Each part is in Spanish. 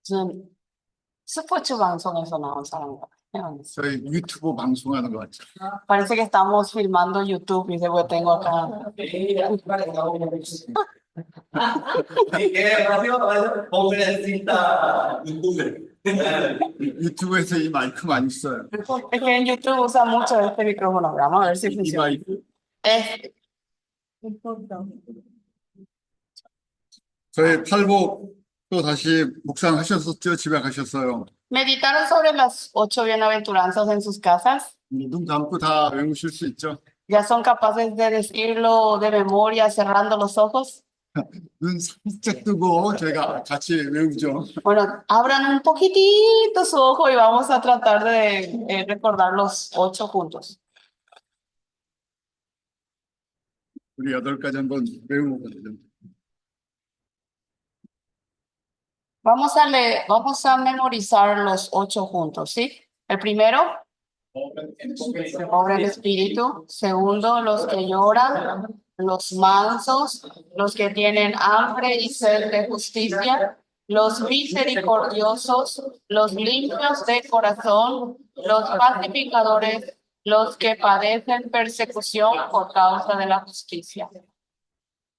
무슨 스포츠 방송에서 나온 사람 같아요. 저희 유튜브 방송하는 것 같죠. Parece que estamos filmando YouTube y después tengo acá. 유튜브에서 이 마이크 많이 써요. Es que en YouTube usa mucho este micrófono. Vamos a ver si 이 funciona. 마이크. Este. 저희 팔복 또 다시 묵상하셨었죠? 집에 가셨어요. ¿Meditaron sobre las 8 bienaventuranzas en sus casas? 눈 감고 다 외우실 수 있죠? ¿Ya son capaces de decirlo de memoria cerrando los ojos? 눈 살짝 뜨고 저희가 같이 외우죠. Bueno, abran un poquitito su ojo y vamos a tratar de recordar los 8 juntos. 우리 8가지 한번 외우거든요. Vamos a leer, vamos a memorizar los 8 juntos, ¿sí? El primero, pobre el espíritu. Segundo, los que lloran, los mansos, los que tienen hambre y sed de justicia, los misericordiosos, los limpios de corazón, los pacificadores, los que padecen persecución por causa de la justicia.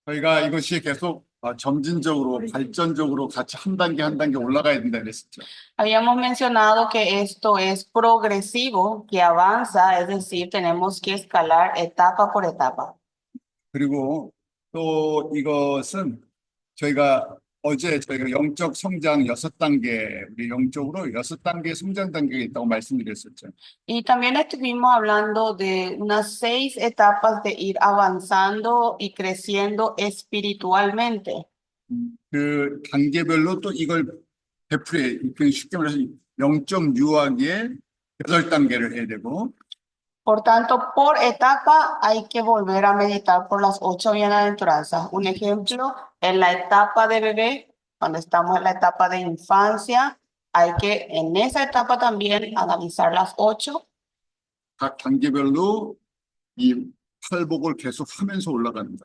저희가 이것이 계속 점진적으로 발전적으로 같이 한 단계 올라가야 된다 그랬었죠. Habíamos mencionado que esto es progresivo, que avanza, es decir, tenemos que escalar etapa por etapa. 그리고 또 이것은 어제 저희가 영적 성장 6단계, 우리 영적으로 6단계 성장 단계가 있다고 말씀드렸었죠. Y también estuvimos hablando de unas 6 etapas de ir avanzando y creciendo espiritualmente. 그 단계별로 또 이걸 되풀이, 쉽게 말해서 영적 유학의 8단계를 해야 되고, Por tanto, por etapa hay que volver a meditar por las 8 bienaventuranzas. Un ejemplo, en la etapa de bebé, cuando estamos en la etapa de infancia, hay que en esa etapa también analizar las 8. 각 단계별로 이 팔복을 계속 하면서 올라간다.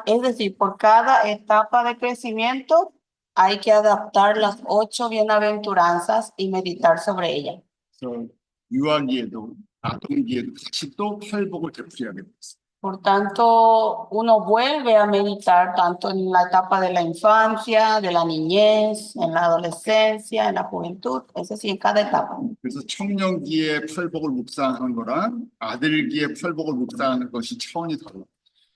Es decir, por cada etapa de crecimiento hay que adaptar las 8 bienaventuranzas y meditar sobre ellas. 그래서 유아기에도 아동기에도 같이 또 팔복을 되풀이하게 됐어요. Por tanto, uno vuelve a meditar tanto en la etapa de la infancia, de la niñez, en la adolescencia, en la juventud, es decir, en cada etapa. 그래서 청년기에 팔복을 묵상하는 거랑 아들기에 팔복을 묵상하는 것이 차원이 달라요.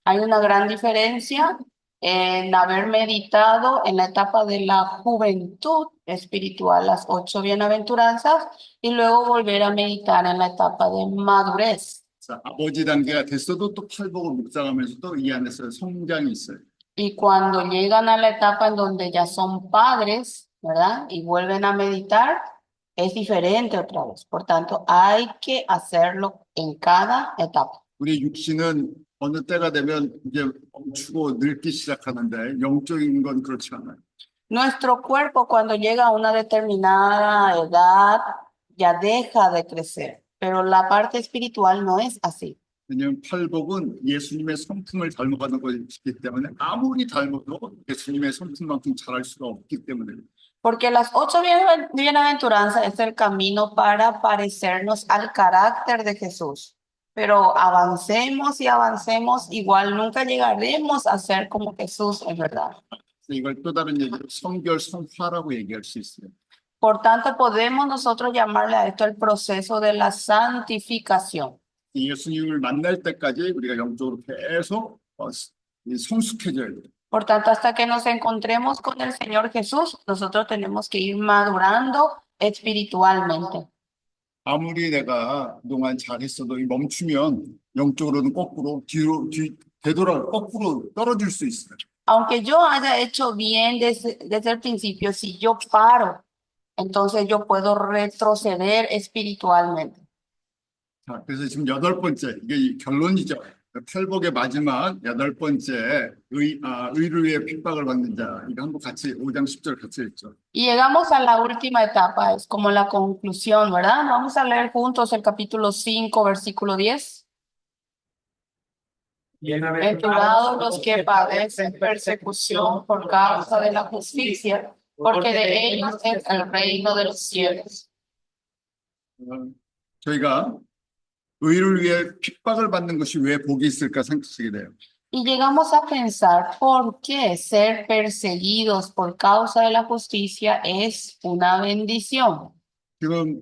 Hay una gran diferencia en haber meditado en la etapa de la juventud espiritual, las 8 bienaventuranzas, y luego volver a meditar en la etapa de madurez. 아버지 단계가 됐어도 또 팔복을 묵상하면서도 이 안에서 성장이 있어요. Y cuando llegan a la etapa en donde ya son padres, ¿verdad? Y vuelven a meditar, es diferente otra vez. Por tanto, hay que hacerlo en cada etapa. 우리 육신은 어느 때가 되면 이제 멈추고 늙기 시작하는데 영적인 건 그렇지 않아요. Nuestro cuerpo cuando llega a una determinada edad ya deja de crecer, pero la parte espiritual no es así. 왜냐하면 팔복은 예수님의 성품을 닮아가는 것이기 때문에 아무리 닮아도 예수님의 성품만큼 잘할 수가 없기 때문에. Porque las 8 bienaventuranzas es el camino para parecernos al carácter de Jesús. Pero avancemos y avancemos, igual nunca llegaremos a ser como Jesús en verdad. 이걸 또 다른 얘기로 성결 성화라고 얘기할 수 있어요. Por tanto, podemos nosotros llamarle a esto el proceso de la santificación. 예수님을 만날 때까지 우리가 영적으로 계속 성숙해져야 돼요. Por tanto, hasta que nos encontremos con el Señor Jesús, nosotros tenemos que ir madurando espiritualmente. 아무리 내가 그동안 잘했어도 멈추면 영적으로는 거꾸로 되돌아 거꾸로 떨어질 수 있어요. Aunque yo haya hecho bien desde el principio, si yo paro, entonces yo puedo retroceder espiritualmente. 자, 그래서 지금 8번째, 이게 결론이죠. 팔복의 마지막 8번째, 의를 위해 핍박을 받는 자. 이거 한번 같이 5장 10절 같이 읽죠. Y llegamos a la última etapa, es como la conclusión, ¿verdad? Vamos a leer juntos el capítulo 5, versículo 10. Bienaventurados los que padecen persecución por causa de la justicia, porque de ellos es el reino de los cielos. 어, 저희가 의를 위해 핍박을 받는 것이 왜 복이 있을까 생각하게 돼요. Y llegamos a pensar por qué ser perseguidos por causa de la justicia es una bendición. 지금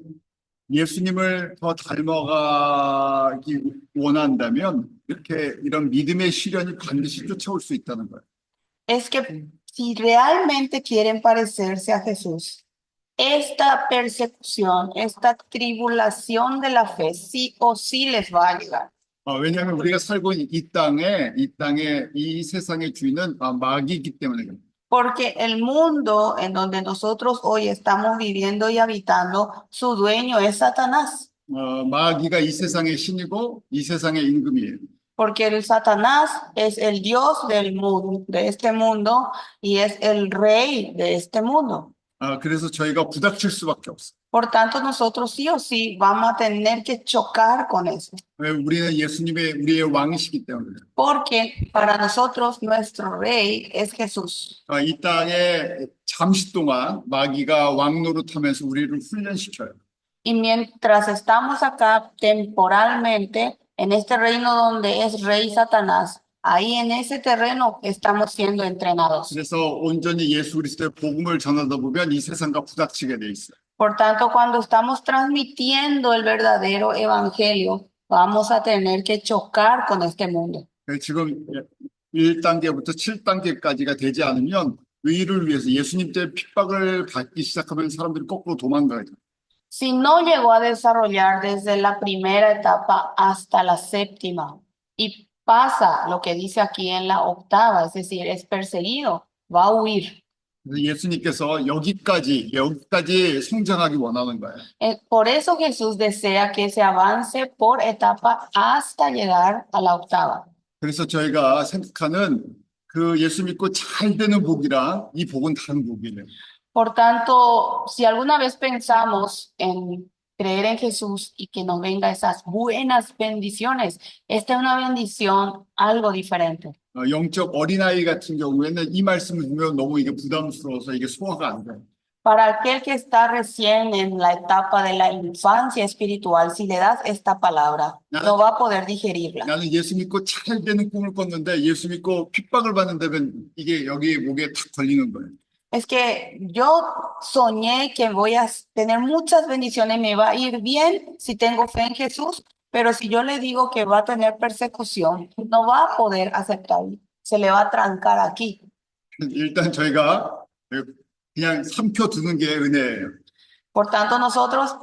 예수님을 더 닮아가기 원한다면 이렇게 이런 믿음의 시련이 반드시 쫓아올 수 있다는 거예요. Es que si realmente quieren parecerse a Jesús, esta persecución, esta tribulación de la fe, sí o sí les va a llegar. 왜냐하면 우리가 살고 있는 이 세상의 주인은 마귀이기 때문에 그래요. Porque el mundo en donde nosotros hoy estamos viviendo y habitando, su dueño es Satanás. 마귀가 이 세상의 신이고 이 세상의 임금이에요. Porque el Satanás es el Dios del mundo, de este mundo, y es el rey de este mundo. 그래서 저희가 부닥칠 수밖에 없어요. Por tanto, nosotros sí o sí vamos a tener que chocar con eso. 왜? 우리는 우리의 왕이시기 때문에. Porque para nosotros nuestro rey es Jesús. 이 땅에 잠시 동안 마귀가 왕 노릇하면서 우리를 훈련시켜요. Y mientras estamos acá temporalmente, en este reino donde es rey Satanás, ahí en ese terreno estamos siendo entrenados. 그래서 온전히 예수 그리스도의 복음을 전하다 보면 이 세상과 부닥치게 돼 있어요. Por tanto, cuando estamos transmitiendo el verdadero evangelio, vamos a tener que chocar con este mundo. 지금 1단계부터 7단계까지가 되지 않으면 의를 위해서 예수님 때문에 핍박을 받기 시작하면 사람들이 거꾸로 도망가요. Si no llegó a desarrollar desde la primera etapa hasta la séptima y pasa lo que dice aquí en la octava, es decir, es perseguido, va a huir. 그래서 예수님께서 여기까지 성장하기 원하는 거예요. Por eso Jesús desea que se avance por etapa hasta llegar a la octava. 그래서 저희가 생각하는 그 예수 믿고 잘 되는 복이랑 이 복은 다른 복이에요. Por tanto, si alguna vez pensamos en creer en Jesús y que nos venga esas buenas bendiciones, esta es una bendición algo diferente. 영적 어린아이 같은 경우에는 이 말씀을 들으면 너무 이게 부담스러워서 이게 소화가 안 돼요. Para aquel que está recién en la etapa de la infancia espiritual, si le das esta palabra, no va a poder digerirla. 나는 예수 믿고 잘 되는 꿈을 꿨는데 예수 믿고 핍박을 받는다면 이게 여기 목에 탁 걸리는 거예요. Es que yo soñé que voy a tener muchas bendiciones, me va a ir bien si tengo fe en Jesús, pero si yo le digo que va a tener persecución, no va a poder aceptarlo, se le va a trancar aquí. 일단 저희가 그냥 삼켜두는 게 은혜예요. Por tanto, nosotros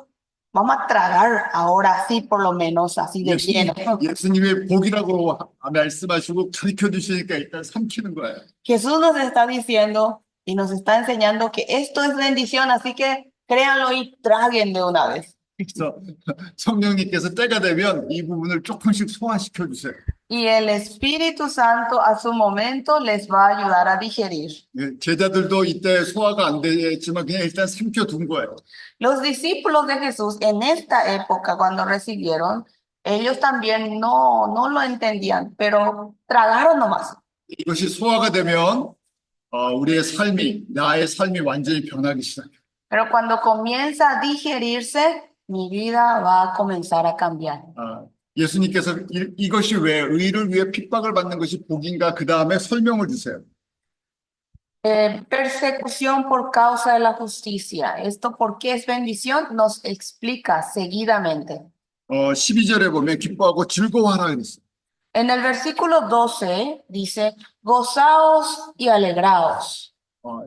vamos a tragar ahora sí, por lo menos así de lleno. 예수님의 복이라고 말씀하시고 가르쳐 주시니까 일단 삼키는 거예요. Jesús nos está diciendo y nos está enseñando que esto es bendición, así que créanlo y traguen de una vez. 그래서 성령님께서 때가 되면 이 부분을 조금씩 소화시켜 주세요. Y el Espíritu Santo a su momento les va a ayudar a digerir. 제자들도 이때 소화가 안 됐지만 그냥 일단 삼켜둔 거예요. Los discípulos de Jesús en esta época, cuando recibieron, ellos también no lo entendían, pero tragaron nomás. 이것이 소화가 되면 나의 삶이 완전히 변하기 시작해요. Pero cuando comienza a digerirse, mi vida va a comenzar a cambiar. 예수님께서 이것이 왜 의를 위해 핍박을 받는 것이 복인가 그 다음에 설명을 주세요. Persecución por causa de la justicia. ¿Esto por qué es bendición? Nos explica seguidamente. 12절에 보면 기뻐하고 즐거워하라 그랬어요. En el versículo 12 dice, gozaos y alegraos.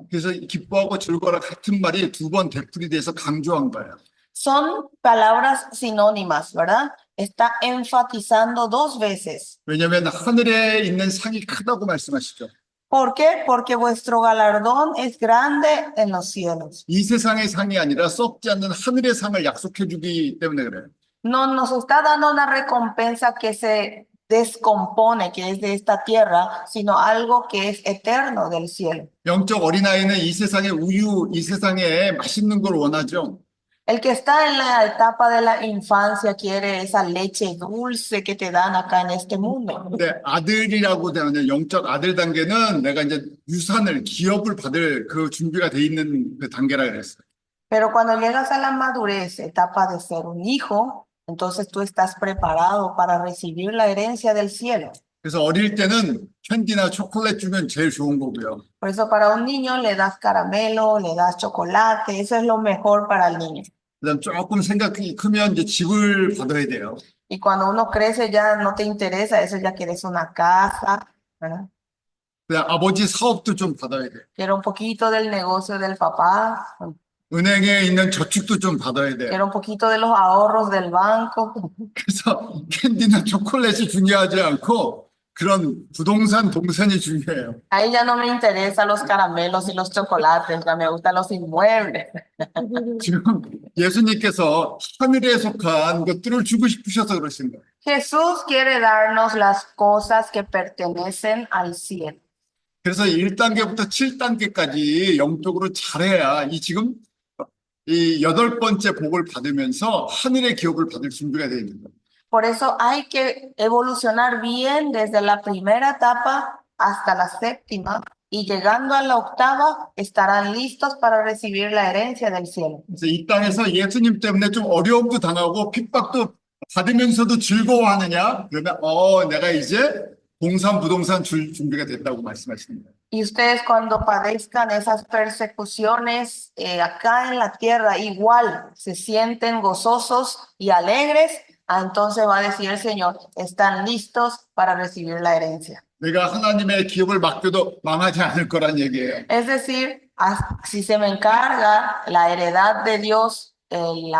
그래서 기뻐하고 즐거워라 같은 말이 두 번 되풀이돼서 강조한 거예요. Son palabras sinónimas, ¿verdad? Está enfatizando dos veces. 왜냐하면 하늘에 있는 상이 크다고 말씀하시죠. ¿Por qué? Porque vuestro galardón es grande en los cielos. 이 세상의 상이 아니라 썩지 않는 하늘의 상을 약속해 주기 때문에 그래요. No nos está dando una recompensa que se descompone, que es de esta tierra, sino algo que es eterno del cielo. 영적 어린아이는 이 세상의 우유, 이 세상에 맛있는 걸 원하죠. El que está en la etapa de la infancia quiere esa leche dulce que te dan acá en este mundo. 근데 아들이라고 되는 영적 아들 단계는 내가 이제 유산을, 기업을 받을 그 준비가 돼 있는 그 단계라 그랬어요. Pero cuando llegas a la madurez, etapa de ser un hijo, entonces tú estás preparado para recibir la herencia del cielo. 그래서 어릴 때는 캔디나 초콜릿 주면 제일 좋은 거고요. Por eso para un niño le das caramelo, le das chocolate, eso es lo mejor para el niño. 그다음 조금 생각이 크면 이제 집을 받아야 돼요. Y cuando uno crece ya no te interesa, eso ya quieres una casa, ¿verdad? 그다음 아버지 사업도 좀 받아야 돼요. Quiero un poquito del negocio del papá, 은행에 있는 저축도 좀 받아야 돼요. quiero un poquito de los ahorros del banco. 그래서 캔디나 초콜릿이 중요하지 않고 그런 부동산 동산이 중요해요. Ahí ya no me interesan los caramelos y los chocolates, ya me gustan los inmuebles. 지금 예수님께서 하늘에 속한 것들을 주고 싶으셔서 그러신 거예요. Jesús quiere darnos las cosas que pertenecen al cielo. 그래서 1단계부터 7단계까지 영적으로 잘해야 이 지금 이 8번째 복을 받으면서 하늘의 기업을 받을 준비가 되어 있는 거예요. Por eso hay que evolucionar bien desde la primera etapa hasta la séptima y llegando a la octava estarán listos para recibir la herencia del cielo. 그래서 이 땅에서 예수님 때문에 좀 어려움도 당하고 핍박도 받으면서도 즐거워하느냐? 그러면 내가 이제 공산 부동산 줄 준비가 됐다고 말씀하시는 거예요. Y ustedes cuando padezcan esas persecuciones acá en la tierra igual se sienten gozosos y alegres, entonces va a decir el Señor, están listos para recibir la herencia. 내가 하나님의 기업을 맡겨도 망하지 않을 거란 얘기예요. Es decir, si se me encarga la heredad de Dios, el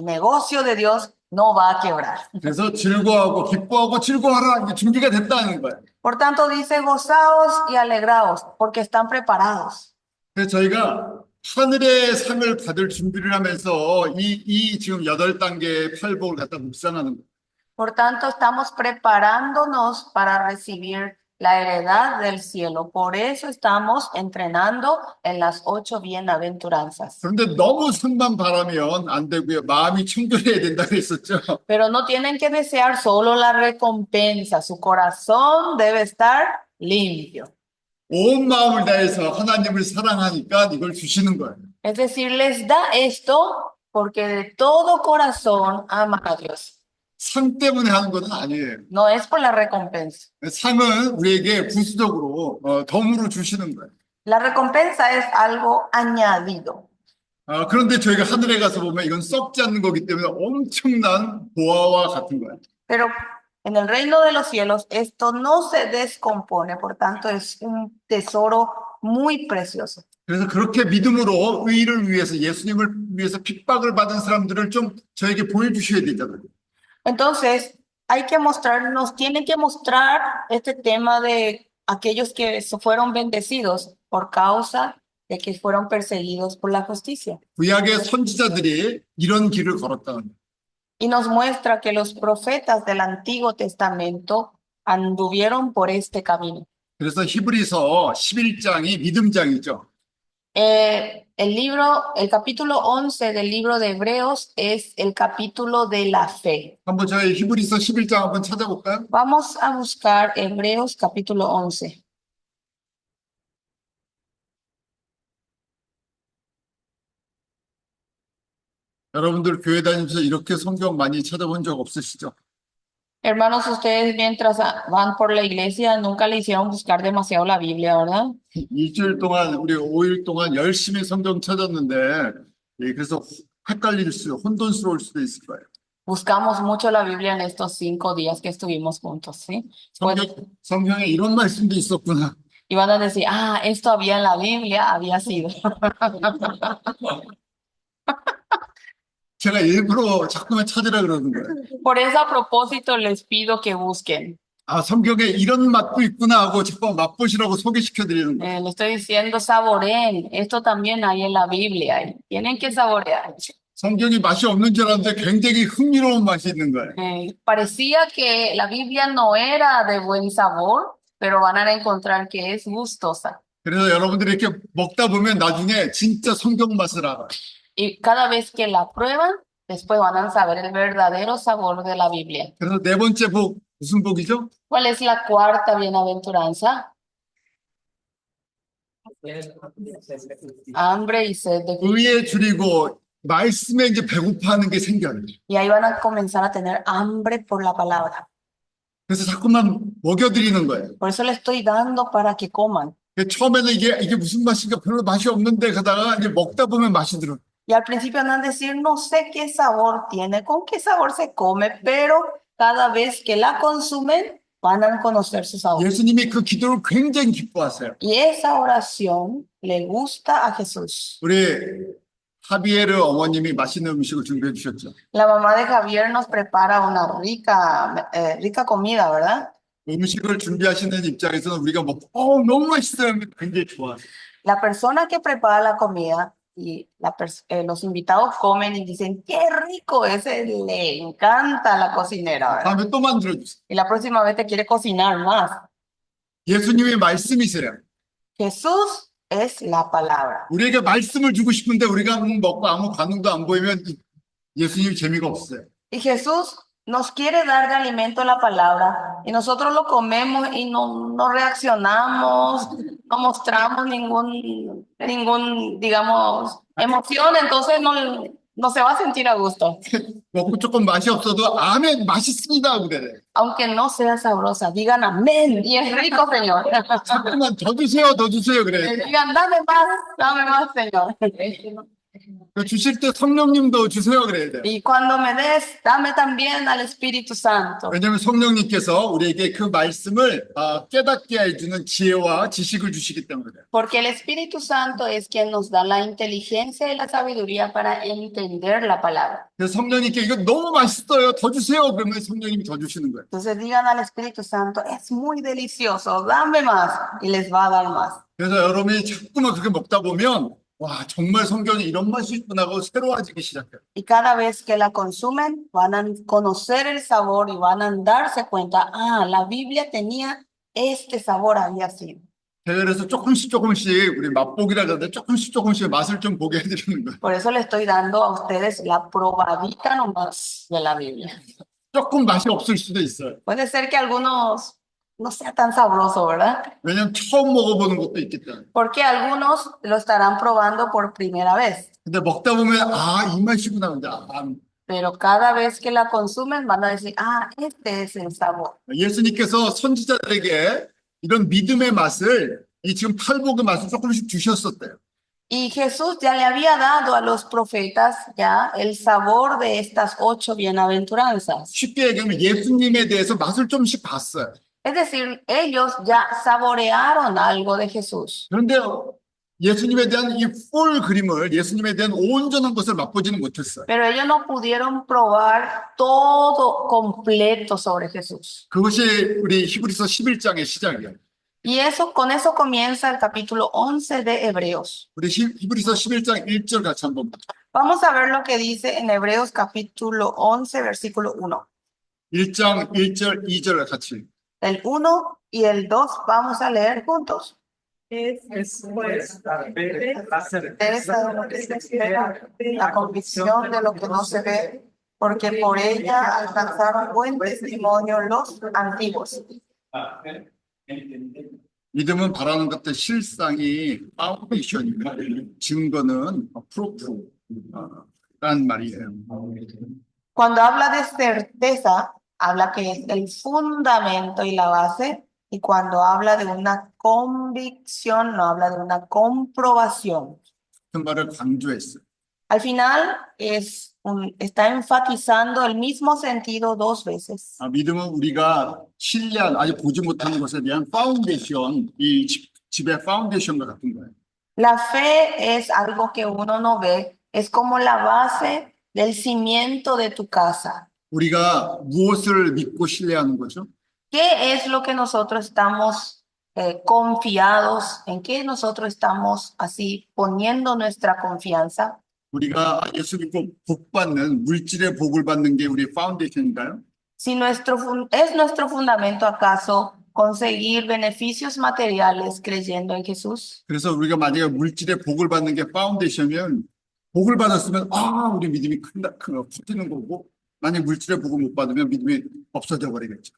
negocio de Dios no va a quebrar. 그래서 즐거워하고 기뻐하고 즐거워하라 이게 준비가 됐다는 거예요. Por tanto dice, gozaos y alegraos, porque están preparados. 그래서 저희가 하늘의 상을 받을 준비를 하면서 이 지금 8단계 팔복을 갖다 묵상하는 거예요. Por tanto, estamos preparándonos para recibir la heredad del cielo. Por eso estamos entrenando en las 8 bienaventuranzas. 그런데 너무 상만 바라면 안 되고요. 마음이 청결해야 된다고 했었죠. Pero no tienen que desear solo la recompensa. Su corazón debe estar limpio. 온 마음을 다해서 하나님을 사랑하니까 이걸 주시는 거예요. Es decir, les da esto porque de todo corazón aman a Dios. 상 때문에 하는 것은 아니에요. No es por la recompensa. 상은 우리에게 부수적으로 덤으로 주시는 거예요. La recompensa es algo añadido. 그런데 저희가 하늘에 가서 보면 이건 썩지 않는 거기 때문에 엄청난 보화와 같은 거예요. Pero en el reino de los cielos esto no se descompone, por tanto es un tesoro muy precioso. 그래서 그렇게 믿음으로 의를 위해서 예수님을 위해서 핍박을 받은 사람들을 좀 저에게 보여주셔야 되잖아요. Entonces, hay que mostrarnos, tienen que mostrar este tema de aquellos que fueron bendecidos por causa de que fueron perseguidos por la justicia. 구약의 선지자들이 이런 길을 걸었다는 거예요. Y nos muestra que los profetas del Antiguo Testamento anduvieron por este camino. 그래서 히브리서 11장이 믿음장이죠. El capítulo 11 del libro de Hebreos es el capítulo de la fe. 한번 저희 히브리서 11장 한번 찾아볼까요? Vamos a buscar Hebreos capítulo 11. 여러분들 교회 다니면서 이렇게 성경 많이 찾아본 적 없으시죠? Hermanos, ustedes mientras van por la iglesia nunca le hicieron buscar demasiado la Biblia, ¿verdad? 일주일 동안 우리 5일 동안 열심히 성경 찾았는데 그래서 헷갈릴 혼돈스러울 수도 있을 거예요. Buscamos mucho la Biblia en estos 5 días que estuvimos juntos, ¿sí? 성경에 이런 말씀도 있었구나. Y van a decir, esto había en la Biblia, había sido. 제가 일부러 자꾸만 찾으라 그러는 거예요. Por eso a propósito les pido que busquen. 성경에 이런 맛도 있구나 하고 자꾸 맛보시라고 소개시켜 드리는 거예요. Le estoy diciendo, saboreen. Esto también hay en la Biblia. Tienen que saborear. 성경이 맛이 없는 줄 알았는데 굉장히 흥미로운 맛이 있는 거예요. Parecía que la Biblia no era de buen sabor, pero van a encontrar que es gustosa. 그래서 여러분들이 이렇게 먹다 보면 나중에 진짜 성경 맛을 알아요. Y cada vez que la prueban, después van a saber el verdadero sabor de la Biblia. 그래서 네 번째 복 무슨 복이죠? ¿Cuál es la cuarta bienaventuranza? Hambre y sed de Cristo. 의에 줄이고 말씀에 이제 배고파하는 게 생겨요. Y ahí van a comenzar a tener hambre por la palabra. 그래서 자꾸만 먹여드리는 거예요. Por eso le estoy dando para que coman. 처음에는 이게 무슨 맛인가 별로 맛이 없는데 가다가 이제 먹다 보면 맛이 들어. Y al principio van a decir, no sé qué sabor tiene, con qué sabor se come, pero cada vez que la consumen, van a conocer su sabor. 예수님이 그 기도를 굉장히 기뻐하세요. Y esa oración le gusta a Jesús. 우리 하비에르 어머님이 맛있는 음식을 준비해 주셨죠. La mamá de Javier nos prepara una rica comida, ¿verdad? 음식을 준비하시는 입장에서는 우리가 먹고 너무 맛있어요 하면 굉장히 좋아요. La persona que prepara la comida y los invitados comen y dicen, qué rico, ese le encanta a la cocinera, ¿verdad? 다음에 또 만들어 주세요. Y la próxima vez te quiere cocinar más. 예수님의 말씀이세요. Jesús es la palabra. 우리에게 말씀을 주고 싶은데 우리가 먹고 아무 반응도 안 보이면 예수님이 재미가 없어요. Y Jesús nos quiere dar de alimento la palabra y nosotros lo comemos y no reaccionamos, no mostramos digamos, emoción, entonces no se va a sentir a gusto. 먹고 조금 맛이 없어도 아멘 맛있습니다 그래. Aunque no sea sabrosa, digan amén y es rico, Señor. 자꾸만 더 주세요 그래. Digan, dame más, Señor. 주실 때 성령님도 주세요 그래야 돼요. Y cuando me des, dame también al Espíritu Santo. 왜냐하면 성령님께서 우리에게 그 말씀을 깨닫게 해주는 지혜와 지식을 주시기 때문에. Porque el Espíritu Santo es quien nos da la inteligencia y la sabiduría para entender la palabra. 그래서 성령님께 이거 너무 맛있어요 더 주세요 그러면 성령님이 더 주시는 거예요. Entonces digan al Espíritu Santo, es muy delicioso, dame más, y les va a dar más. 그래서 여러분이 자꾸만 그렇게 먹다 보면 와 정말 성경에 이런 맛이 있구나 하고 새로워지기 시작해요. Y cada vez que la consumen, van a conocer el sabor y van a darse cuenta, la Biblia tenía este sabor, había sido. 그래서 조금씩 우리 맛보기라 그러는데 조금씩 맛을 좀 보게 해드리는 거예요. Por eso le estoy dando a ustedes la probadita nomás de la Biblia. 조금 맛이 없을 수도 있어요. Puede ser que algunos no sea tan sabroso, ¿verdad? 왜냐면 처음 먹어보는 것도 있기 때문에. Porque algunos lo estarán probando por primera vez. 근데 먹다 보면 이 맛이구나. 근데 Pero cada vez que la consumen van a decir, este es el sabor. 예수님께서 선지자들에게 이런 믿음의 맛을 지금 팔복의 맛을 조금씩 주셨었대요. Y Jesús ya le había dado a los profetas ya el sabor de estas 8 bienaventuranzas. 쉽게 얘기하면 예수님에 대해서 맛을 좀씩 봤어요. Es decir, ellos ya saborearon algo de Jesús. 그런데 예수님에 대한 이 풀 그림을 예수님에 대한 온전한 것을 맛보지는 못했어요. Pero ellos no pudieron probar todo completo sobre Jesús. 그것이 우리 히브리서 11장의 시작이에요. Y con eso comienza el capítulo 11 de Hebreos. 우리 히브리서 11장 1절 같이 한번 보죠. Vamos a ver lo que dice en Hebreos capítulo 11, versículo 1. 1장 1절 2절 같이. El 1 y el 2 vamos a leer juntos. Es pues la fe, la Certeza de lo que se espera, la convicción de lo que no se ve, porque por ella alcanzaron buen testimonio los antiguos. 믿음은 바라는 것들 실상이 파운데이션이고 증거는 프루프란 말이에요. Cuando habla de certeza, habla que es el fundamento y la base, y cuando habla de una convicción, no habla de una comprobación. 그 말을 강조했어요. Al final está enfatizando el mismo sentido 2 veces. 믿음은 우리가 신뢰한 아직 보지 못하는 것에 대한 파운데이션, 이 집의 파운데이션과 같은 거예요. La fe es algo que uno no ve, es como la base del cimiento de tu casa. 우리가 무엇을 믿고 신뢰하는 거죠? ¿Qué es lo que nosotros estamos confiados? ¿En qué nosotros estamos así poniendo nuestra confianza? 우리가 예수 믿고 복 받는 물질의 복을 받는 게 우리 파운데이션인가요? Si ¿es nuestro fundamento acaso conseguir beneficios materiales creyendo en Jesús? 그래서 우리가 만약에 물질의 복을 받는 게 파운데이션이면 복을 받았으면 우리 믿음이 커지는 거고 만약 물질의 복을 못 받으면 믿음이 없어져 버리겠죠.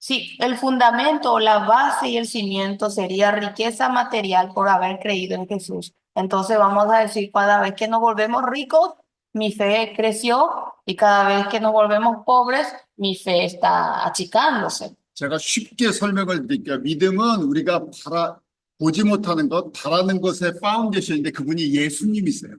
Sí, el fundamento, la base y el cimiento sería riqueza material por haber creído en Jesús. Entonces vamos a decir, cada vez que nos volvemos ricos, mi fe creció y cada vez que nos volvemos pobres, mi fe está achicándose. 제가 쉽게 설명을 드릴게요. 믿음은 우리가 보지 못하는 것, 바라는 것의 파운데이션인데 그분이 예수님이세요.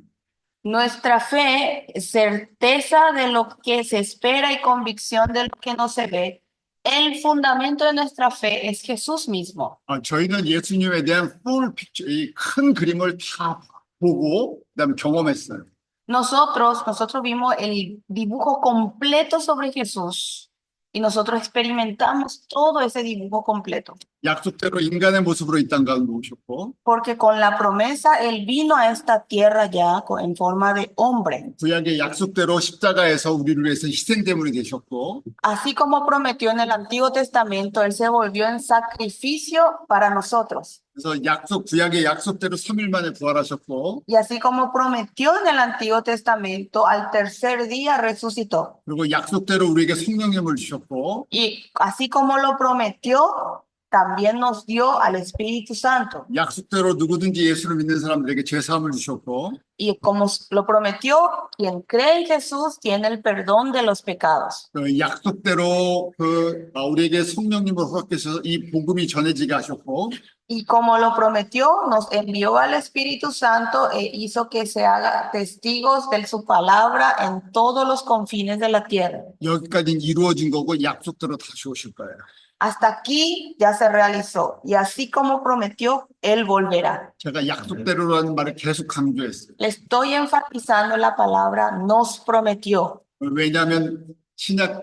Nuestra fe, certeza de lo que se espera y convicción de lo que no se ve. El fundamento de nuestra fe es Jesús mismo. 저희는 예수님에 대한 풀 픽처, 이 큰 그림을 다 보고 그다음에 경험했어요. Nosotros vimos el dibujo completo sobre Jesús y nosotros experimentamos todo ese dibujo completo. 약속대로 인간의 모습으로 이 땅 가운데 오셨고 Porque con la promesa Él vino a esta tierra ya en forma de hombre. 구약의 약속대로 십자가에서 우리를 위해서 희생제물이 되셨고 Así como prometió en el Antiguo Testamento, Él se volvió en sacrificio para nosotros. 그래서 구약의 약속대로 3일 만에 부활하셨고 Y así como prometió en el Antiguo Testamento, al tercer día resucitó. 그리고 약속대로 우리에게 성령님을 주셨고 Y así como lo prometió, también nos dio al Espíritu Santo. 약속대로 누구든지 예수를 믿는 사람들에게 죄사함을 주셨고 Y como lo prometió, quien cree en Jesús tiene el perdón de los pecados. 약속대로 우리에게 성령님을 허락하셔서 이 복음이 전해지게 하셨고 Y como lo prometió, nos envió al Espíritu Santo e hizo que se haga testigos de su palabra en todos los confines de la tierra. 여기까지는 이루어진 거고 약속대로 다시 오실 거예요. Hasta aquí ya se realizó y así como prometió, Él volverá. 제가 약속대로라는 말을 계속 강조했어요. Le estoy enfatizando la palabra nos prometió, 왜냐하면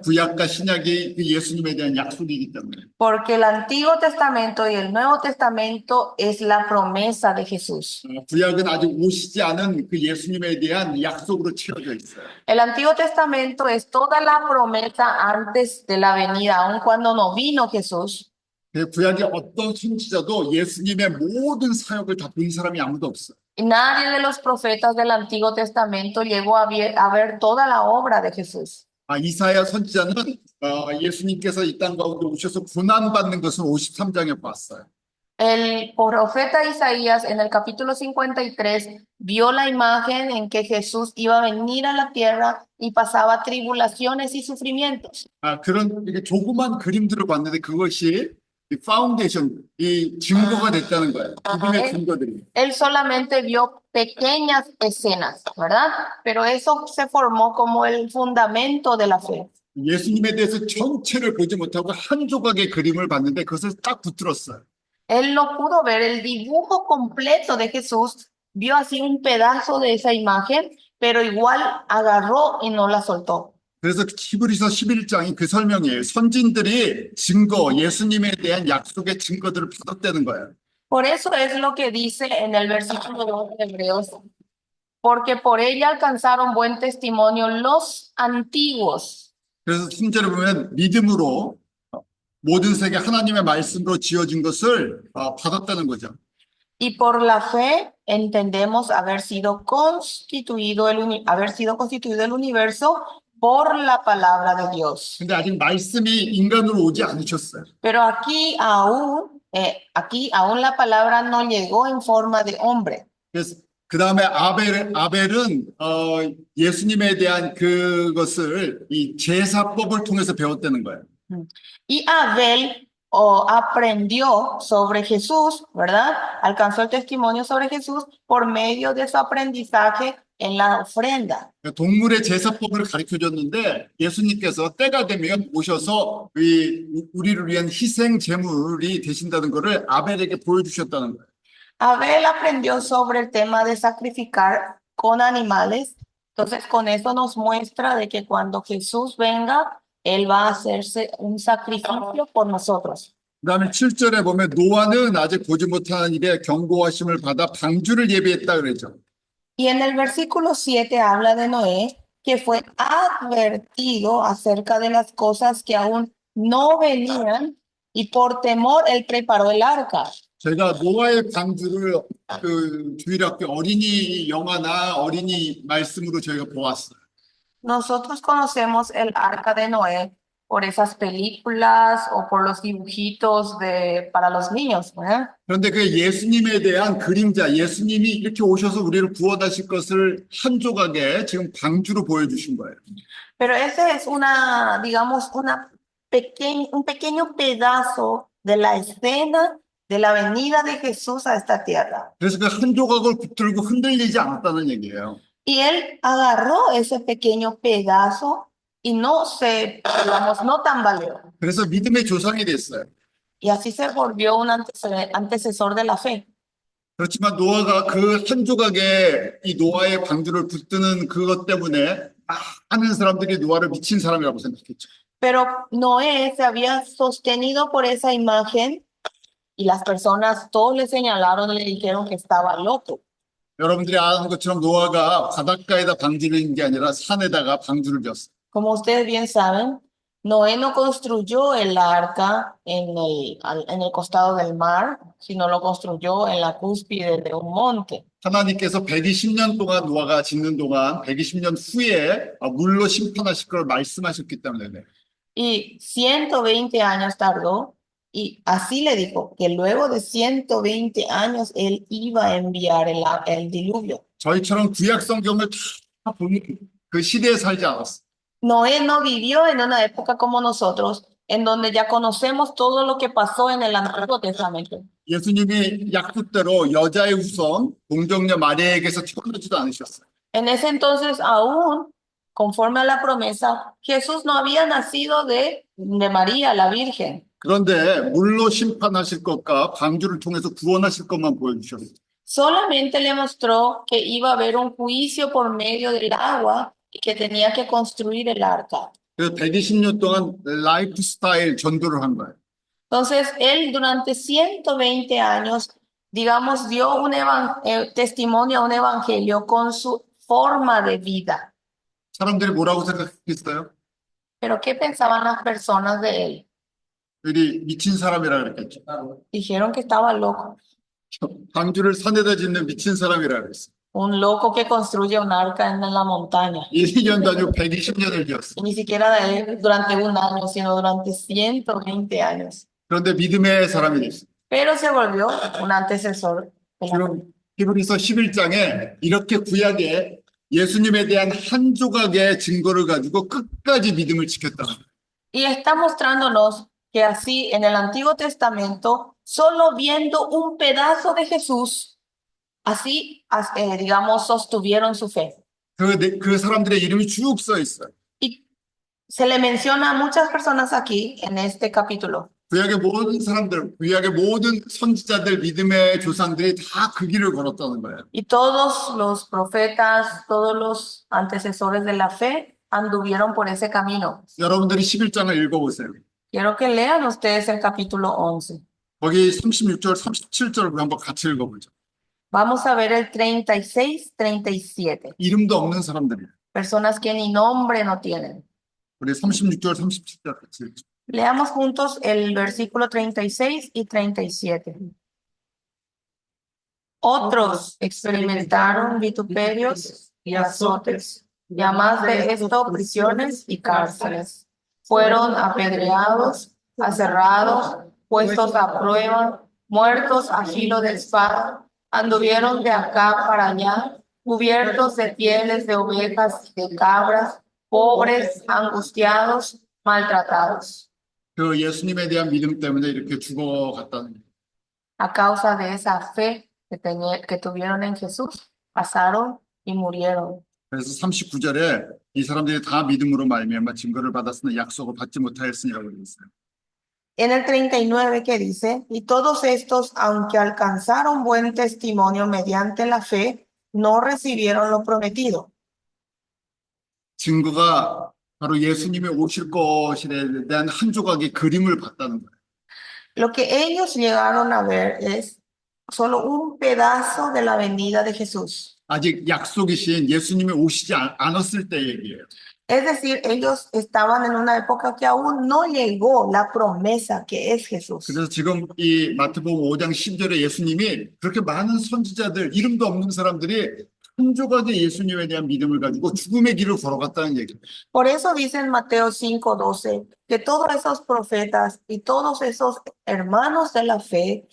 구약과 신약이 그 예수님에 대한 약속이기 때문에. porque el Antiguo Testamento y el Nuevo Testamento es la promesa de Jesús. 구약은 아직 오시지 않은 그 예수님에 대한 약속으로 채워져 있어요. El Antiguo Testamento es toda la promesa antes de la venida, aun cuando no vino Jesús. 구약의 어떤 선지자도 예수님의 모든 사역을 다 본 사람이 아무도 없어요. Y nadie de los profetas del Antiguo Testamento llegó a ver toda la obra de Jesús. 이사야 선지자는 예수님께서 이 땅 가운데 오셔서 고난받는 것을 53장에 봤어요. El profeta Isaías en el capítulo 53 vio la imagen en que Jesús iba a venir a la tierra y pasaba tribulaciones y sufrimientos. 그런 이렇게 조그만 그림들을 봤는데 그것이 이 파운데이션, 이 증거가 됐다는 거예요. 믿음의 증거들이. Él solamente vio pequeñas escenas, ¿verdad? Pero eso se formó como el fundamento de la fe. 예수님에 대해서 전체를 보지 못하고 한 조각의 그림을 봤는데 그것을 딱 붙들었어요. Él no pudo ver el dibujo completo de Jesús, vio así un pedazo de esa imagen, pero igual agarró y no la soltó. 그래서 히브리서 11장이 그 설명이에요. 선진들이 예수님에 대한 약속의 증거들을 받았다는 거예요. Por eso es lo que dice en el versículo 2 de Hebreos, porque por ella alcanzaron buen testimonio los antiguos. 그래서 3절에 보면 믿음으로 모든 세계 하나님의 말씀으로 지어진 것을 받았다는 거죠. Y por la fe entendemos haber sido constituido el universo por la palabra de Dios. 근데 아직 말씀이 인간으로 오지 않으셨어요. Pero aquí aún la palabra no llegó en forma de hombre. 그래서 그 다음에 아벨은 예수님에 대한 그것을 이 제사법을 통해서 배웠다는 거예요. Y Abel aprendió sobre Jesús, ¿verdad? Alcanzó el testimonio sobre Jesús por medio de su aprendizaje en la ofrenda. 동물의 제사법을 가르쳐줬는데 예수님께서 때가 되면 오셔서 우리를 위한 희생 제물이 되신다는 것을 아벨에게 보여주셨다는 거예요. Abel aprendió sobre el tema de sacrificar con animales. Entonces, con eso nos muestra de que cuando Jesús venga, Él va a hacerse un sacrificio por nosotros. 그다음에 7절에 보면 노아는 아직 보지 못하는 일에 경고하심을 받아 방주를 예비했다 그러죠. Y en el versículo 7 habla de Noé, que fue advertido acerca de las cosas que aún no venían y por temor él preparó el arca. 제가 노아의 방주를 그 주일학교 어린이 영화나 어린이 말씀으로 저희가 보았어요. Nosotros conocemos el arca de Noé por esas películas o por los dibujitos para los niños, ¿verdad? 그런데 그 예수님에 대한 그림자, 예수님이 이렇게 오셔서 우리를 구원하실 것을 한 조각에 지금 방주로 보여주신 거예요. Pero ese es digamos, un pequeño pedazo de la escena de la venida de Jesús a esta tierra. 그래서 그 한 조각을 붙들고 흔들리지 않았다는 얘기예요. Y él agarró ese pequeño pedazo y digamos, no tambaleó. 그래서 믿음의 조상이 됐어요. Y así se volvió un antecesor de la fe. 그렇지만 노아가 그 한 조각에 이 노아의 방주를 붙드는 그것 때문에 많은 사람들이 노아를 미친 사람이라고 생각했죠. Pero Noé se había sostenido por esa imagen y las personas, todos le señalaron y le dijeron que estaba loco. 여러분들이 아는 것처럼 노아가 바닷가에다 방주를 진 게 아니라 산에다가 방주를 졌어요. Como ustedes bien saben, Noé no construyó el arca en el costado del mar, sino lo construyó en la cúspide de un monte. 하나님께서 120년 동안 노아가 짓는 동안 120년 후에 물로 심판하실 걸 말씀하셨기 때문에 Y 120 años tardó, y así le dijo que luego de 120 años él iba a enviar el diluvio. 저희처럼 구약 성경을 다 보는 그 시대에 살지 않았어요. Noé no vivió en una época como nosotros, en donde ya conocemos todo lo que pasó en el Antiguo Testamento. 예수님이 약속대로 여자의 후손 동정녀 마리아에게서 태어나지도 않으셨어요. En ese entonces, aún conforme a la promesa, Jesús no había nacido de María, la Virgen. 그런데 물로 심판하실 것과 방주를 통해서 구원하실 것만 보여주셨어요. Solamente le mostró que iba a haber un juicio por medio del agua y que tenía que construir el arca. 그래서 120년 동안 라이프 스타일 전도를 한 거예요. Entonces, él durante 120 años, digamos, dio un testimonio a un evangelio con su forma de vida. 사람들이 뭐라고 생각했어요? Pero ¿qué pensaban las personas de él? 여기 미친 사람이라 그랬겠죠. Dijeron que estaba loco, 방주를 산에다 짓는 미친 사람이라 그랬어요. un loco que construye un arca en la montaña. 1년도 아니고 120년을 지었어요. Y ni siquiera durante un año, sino durante 120 años. 그런데 믿음의 사람이 됐어요. Pero se volvió un antecesor de la fe. 지금 히브리서 11장에 이렇게 구약에 예수님에 대한 한 조각의 증거를 가지고 끝까지 믿음을 지켰다. Y está mostrándonos que así en el Antiguo Testamento, solo viendo un pedazo de Jesús, así, digamos, sostuvieron su fe. 그 사람들의 이름이 쭉 써 있어요. Y se le menciona a muchas personas aquí en este capítulo. 구약의 모든 사람들, 구약의 모든 선지자들, 믿음의 조상들이 다 그 길을 걸었다는 거예요. Y todos los profetas, todos los antecesores de la fe anduvieron por ese camino. 여러분들이 11장을 읽어보세요. Quiero que lean ustedes el capítulo 11. 거기 36절, 37절을 한번 같이 읽어보죠. Vamos a ver el 36, 37. 이름도 없는 사람들이에요. Personas que ni nombre no tienen. 우리 36절, 37절 같이 읽죠. Leamos juntos el versículo 36 y 37. Otros experimentaron vituperios y azotes, y a más de esto prisiones y cárceles. Fueron apedreados, aserrados, puestos a prueba, muertos a filo de espada, anduvieron de acá para allá, cubiertos de pieles de ovejas y de cabras, pobres, angustiados, maltratados. 그 예수님에 대한 믿음 때문에 이렇게 죽어갔다는 거예요. A causa de esa fe que tuvieron en Jesús, pasaron y murieron. 그래서 39절에 이 사람들이 다 믿음으로 말미암아 증거를 받았으나 약속을 받지 못하였으니라고 되어 있어요. En el 39 que dice, y todos estos, aunque alcanzaron buen testimonio mediante la fe, no recibieron lo prometido. 증거가 바로 예수님이 오실 것에 대한 한 조각의 그림을 봤다는 거예요. Lo que ellos llegaron a ver es solo un pedazo de la venida de Jesús. 아직 약속이신 예수님이 오시지 않았을 때 얘기예요. Es decir, ellos estaban en una época que aún no llegó la promesa que es Jesús. 그래서 지금 이 마태복음 5장 12절에 예수님이 그렇게 많은 선지자들, 이름도 없는 사람들이 한 조각의 예수님에 대한 믿음을 가지고 죽음의 길을 걸어갔다는 얘기예요. Por eso dice en Mateo 5:12 que todos esos profetas y todos esos hermanos de la fe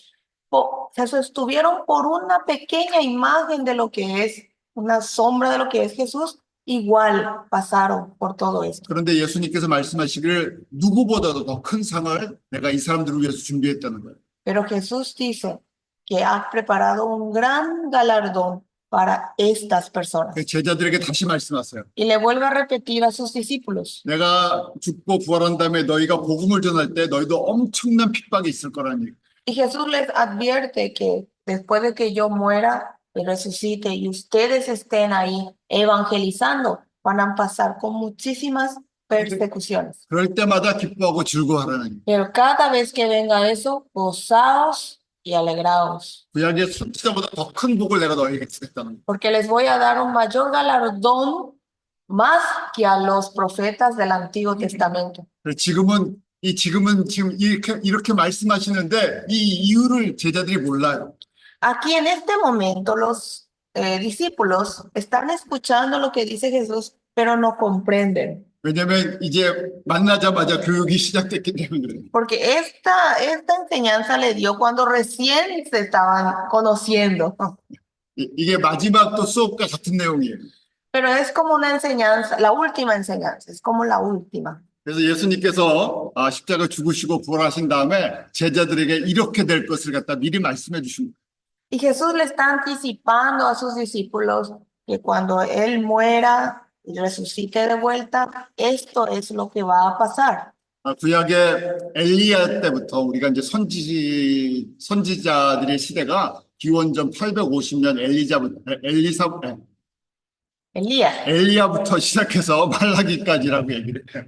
se sostuvieron por una pequeña imagen de lo que es, una sombra de lo que es Jesús, igual pasaron por todo esto. 그런데 예수님께서 말씀하시기를 누구보다도 더 큰 상을 내가 이 사람들을 위해서 준비했다는 거예요. Pero Jesús dice que ha preparado un gran galardón para estas personas. 그 제자들에게 다시 말씀하세요. Y le vuelve a repetir a sus discípulos. 내가 죽고 부활한 다음에 너희가 복음을 전할 때 너희도 엄청난 핍박이 있을 거라는 얘기. Y Jesús les advierte que después de que yo muera y resucite y ustedes estén ahí evangelizando, van a pasar con muchísimas persecuciones. 그럴 때마다 기뻐하고 즐거워하라는 얘기. Pero cada vez que venga eso, gozaos y alegraos, 구약의 선지자보다 더 큰 복을 내가 너희에게 주겠다는 거예요. porque les voy a dar un mayor galardón más que a los profetas del Antiguo Testamento. 그래서 지금은 이렇게 말씀하시는데 이 이유를 제자들이 몰라요. Aquí en este momento los discípulos están escuchando lo que dice Jesús, pero no comprenden. 왜냐하면 이제 만나자마자 교육이 시작됐기 때문에 그래요. Porque esta enseñanza le dio cuando recién se estaban conociendo. 이게 마지막 또 수업과 같은 내용이에요. Pero es como una enseñanza, la última enseñanza, es como la última. 그래서 예수님께서 십자가 죽으시고 부활하신 다음에 제자들에게 이렇게 될 것을 갖다 미리 말씀해 주신 거예요. Y Jesús le está anticipando a sus discípulos que cuando Él muera y resucite de vuelta, esto es lo que va a pasar. 구약의 엘리야 때부터 우리가 이제 선지자들의 시대가 기원전 850년 Elías. 엘리야부터 시작해서 말라기까지라고 얘기를 해요.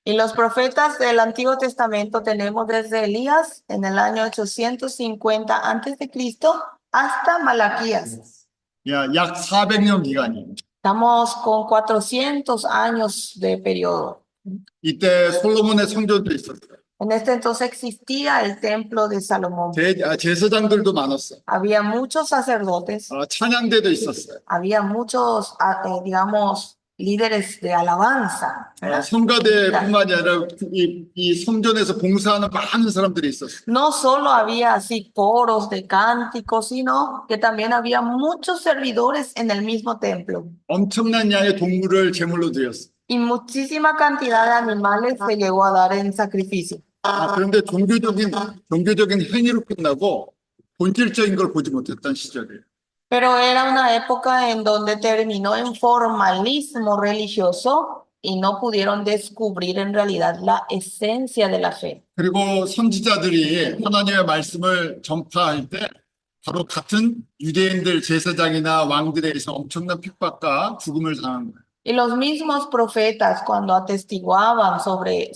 Y los profetas del Antiguo Testamento tenemos desde Elías en el año 850 antes de Cristo hasta Malaquías. 약 400년 기간이에요. Estamos con 400 años de periodo. 이때 솔로몬의 성전도 있었어요. En este entonces existía el templo de Salomón. 제사장들도 많았어요. Había muchos sacerdotes, 찬양대도 있었어요. había muchos, digamos, líderes de alabanza, ¿verdad? 성가대뿐만이 아니라 이 성전에서 봉사하는 많은 사람들이 있었어요. No solo había así coros de cánticos, sino que también había muchos servidores en el mismo templo. 엄청난 양의 동물을 제물로 드렸어요. Y muchísima cantidad de animales se llegó a dar en sacrificio. 그런데 종교적인 행위로 끝나고 본질적인 걸 보지 못했던 시절이에요. Pero era una época en donde terminó en formalismo religioso y no pudieron descubrir en realidad la esencia de la fe. 그리고 선지자들이 하나님의 말씀을 전파할 때 바로 같은 유대인들 제사장이나 왕들에 의해서 엄청난 핍박과 죽음을 당한 거예요. Y los mismos profetas, cuando atestiguaban sobre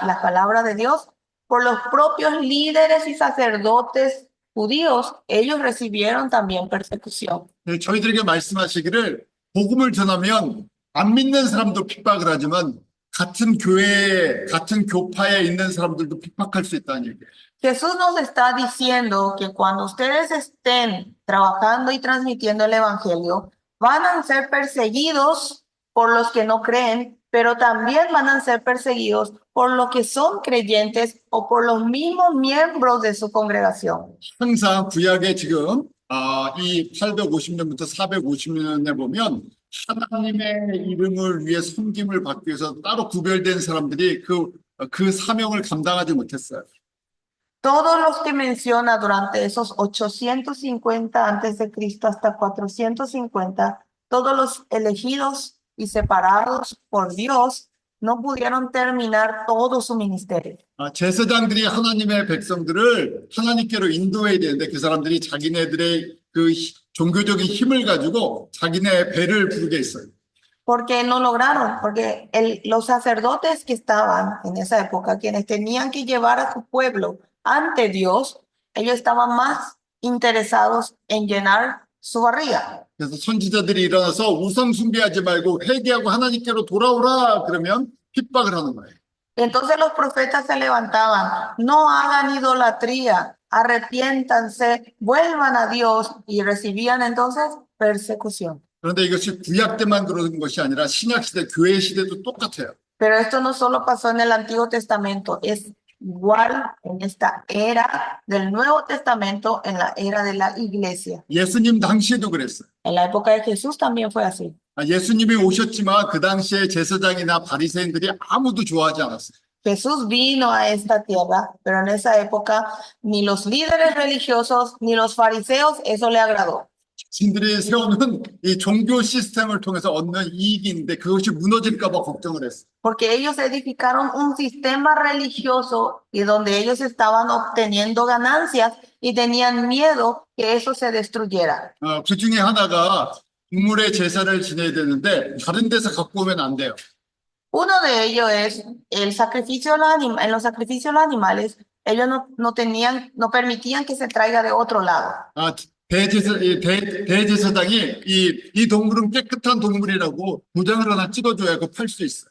la palabra de Dios, por los propios líderes y sacerdotes judíos, ellos recibieron también persecución. 저희들에게 말씀하시기를 복음을 전하면 안 믿는 사람도 핍박을 하지만 같은 교회에, 같은 교파에 있는 사람들도 핍박할 수 있다는 얘기예요. Jesús nos está diciendo que cuando ustedes estén trabajando y transmitiendo el evangelio, van a ser perseguidos por los que no creen, pero también van a ser perseguidos por los que son creyentes o por los mismos miembros de su congregación. 항상 구약에 지금 이 850년부터 450년에 보면 하나님의 이름을 위해 섬김을 받기 위해서 따로 구별된 사람들이 그 사명을 감당하지 못했어요. Todos los que menciona durante esos 850 antes de Cristo hasta 450, todos los elegidos y separados por Dios no pudieron terminar todo su ministerio. 제사장들이 하나님의 백성들을 ha나님께로 인도해야 되는데 그 사람들이 자기네들의 그 종교적인 힘을 가지고 자기네 배를 부르게 했어요. Porque no lograron, porque los sacerdotes que estaban en esa época, quienes tenían que llevar a su pueblo ante Dios, ellos estaban más interesados en llenar su barriga. 그래서 선지자들이 일어나서 우상 숭배하지 말고 회개하고 하나님께로 돌아오라 그러면 핍박을 하는 거예요. Entonces los profetas se levantaban, no hagan idolatría, arrepiéntanse, vuelvan a Dios y recibían entonces persecución. 그런데 이것이 구약 때만 그러는 것이 아니라 신약 시대, 교회 시대도 똑같아요. Pero esto no solo pasó en el Antiguo Testamento, es igual en esta era del Nuevo Testamento, en la era de la iglesia. 예수님 당시에도 그랬어요. En la época de Jesús también fue así. 예수님이 오셨지만 그 당시에 제사장이나 바리새인들이 아무도 좋아하지 않았어요. Jesús vino a esta tierra, pero en esa época ni los líderes religiosos ni los fariseos eso le agradó. 자신들이 세우는 이 종교 시스템을 통해서 얻는 이익이 있는데 그것이 무너질까 봐 걱정을 했어요. Porque ellos edificaron un sistema religioso y donde ellos estaban obteniendo ganancias y tenían miedo que eso se destruyera. 그 중에 하나가 동물의 제사를 지내야 되는데 다른 데서 갖고 오면 안 돼요. Uno de ellos es el sacrificio en los sacrificios de los animales, ellos no permitían que se traiga de otro lado. 대제사장이 이 동물은 깨끗한 동물이라고 도장을 하나 찍어줘야 팔 수 있어요.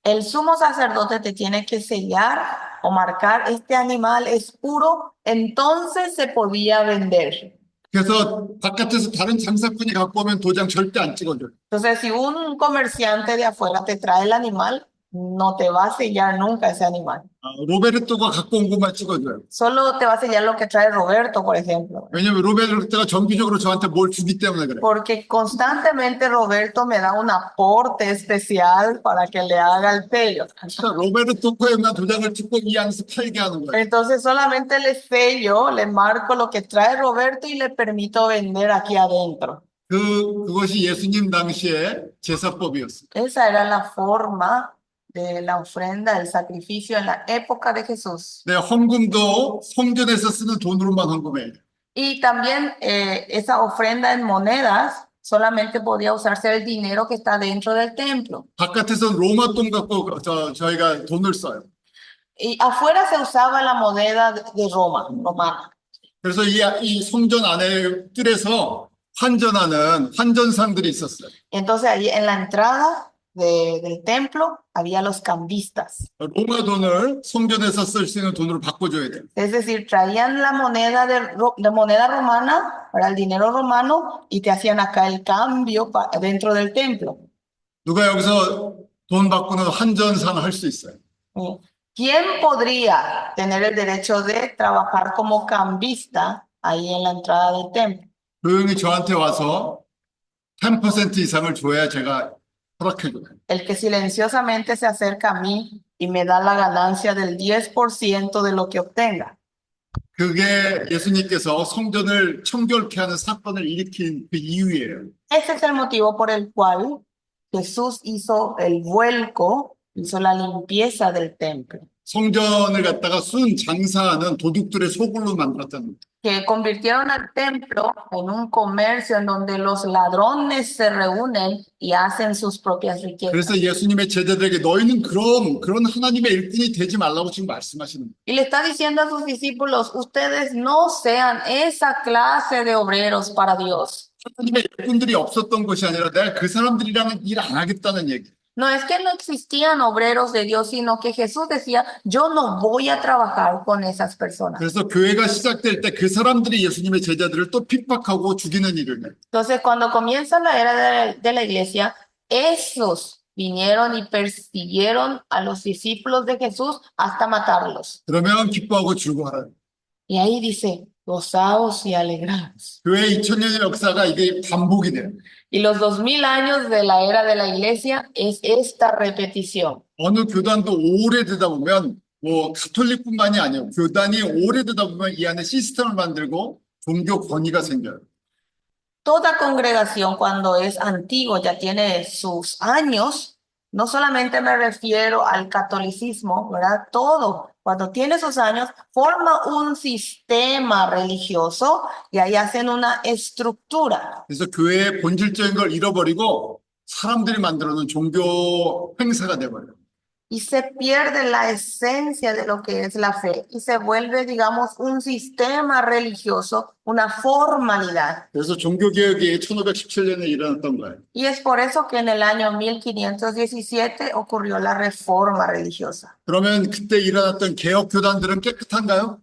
El sumo sacerdote te tiene que sellar o marcar este animal es puro, entonces se podía vender. 그래서 바깥에서 다른 장사꾼이 갖고 오면 도장 절대 안 찍어줘요. Entonces, si un comerciante de afuera te trae el animal, no te va a sellar nunca ese animal. 로베르토가 갖고 온 것만 찍어줘요. Solo te va a sellar lo que trae Roberto, por ejemplo. 왜냐면 로베르토가 정기적으로 저한테 뭘 주기 때문에 그래요. Porque constantemente Roberto me da un aporte especial para que le haga el sello. 로베르토 거에만 도장을 찍고 이 안에서 팔게 하는 거예요. Entonces solamente le sello, le marco lo que trae Roberto y le permito vender aquí adentro. 그것이 예수님 당시의 제사법이었어요. Esa era la forma de la ofrenda, el sacrificio en la época de Jesús. 네, 헌금도 성전에서 쓰는 돈으로만 헌금해요. Y también esa ofrenda en monedas solamente podía usarse el dinero que está dentro del templo. 바깥에서 로마 돈 갖고 저희가 돈을 써요. Y afuera se usaba la moneda de Roma, romana. 그래서 이 성전 안에 뜰에서 환전하는 환전상들이 있었어요. Entonces ahí en la entrada del templo había los cambistas. 로마 돈을 성전에서 쓸 수 있는 돈으로 바꿔줘야 돼요. Es decir, traían la moneda de moneda romana, para el dinero romano, y te hacían acá el cambio dentro del templo. 누가 여기서 돈 바꾸는 환전상 할 수 있어요? ¿Quién podría tener el derecho de trabajar como cambista ahí en la entrada del templo? 조용히 저한테 와서 10% 이상을 줘야 제가 허락해줘요. El que silenciosamente se acerca a mí y me da la ganancia del 10% de lo que obtenga. 그게 예수님께서 성전을 청결케 하는 사건을 일으킨 그 이유예요. Ese es el motivo por el cual Jesús hizo el vuelco, hizo la limpieza del templo. 성전을 갖다가 순 장사하는 도둑들의 소굴로 만들었다는 거예요. Que convirtieron al templo en un comercio en donde los ladrones se reúnen y hacen sus propias riquezas. 그래서 예수님의 제자들에게 너희는 그런 하나님의 일꾼이 되지 말라고 지금 말씀하시는 거예요. Y le está diciendo a sus discípulos, ustedes no sean esa clase de obreros para Dios. 하나님의 일꾼들이 없었던 것이 아니라 내가 그 사람들이랑은 일 안 하겠다는 얘기. No es que no existían obreros de Dios, sino que Jesús decía, yo no voy a trabajar con esas personas. 그래서 교회가 시작될 때 그 사람들이 예수님의 제자들을 또 핍박하고 죽이는 일을 해요. Entonces, cuando comienza la era de la iglesia, esos vinieron y persiguieron a los discípulos de Jesús hasta matarlos. 그러면 기뻐하고 즐거워하라. Y ahí dice, gozaos y alegraos. 교회 2000년의 역사가 이게 반복이 돼요. Y los 2000 años de la era de la iglesia es esta repetición. 어느 교단도 오래되다 보면 뭐 가톨릭뿐만이 아니에요. 교단이 오래되다 보면 이 안에 시스템을 만들고 종교 권위가 생겨요. Toda congregación cuando es antiguo, ya tiene sus años, no solamente me refiero al catolicismo, ¿verdad? Todo, cuando tiene sus años, forma un sistema religioso y ahí hacen una estructura. 그래서 교회의 본질적인 걸 잃어버리고 사람들이 만들어놓은 종교 행사가 돼버려요. y se pierde la esencia de lo que es la fe y se vuelve, digamos, un sistema religioso, una formalidad. 그래서 종교개혁이 1517년에 일어났던 거예요. Y es por eso que en el año 1517 ocurrió la reforma religiosa. 그러면 그때 일어났던 개혁 교단들은 깨끗한가요?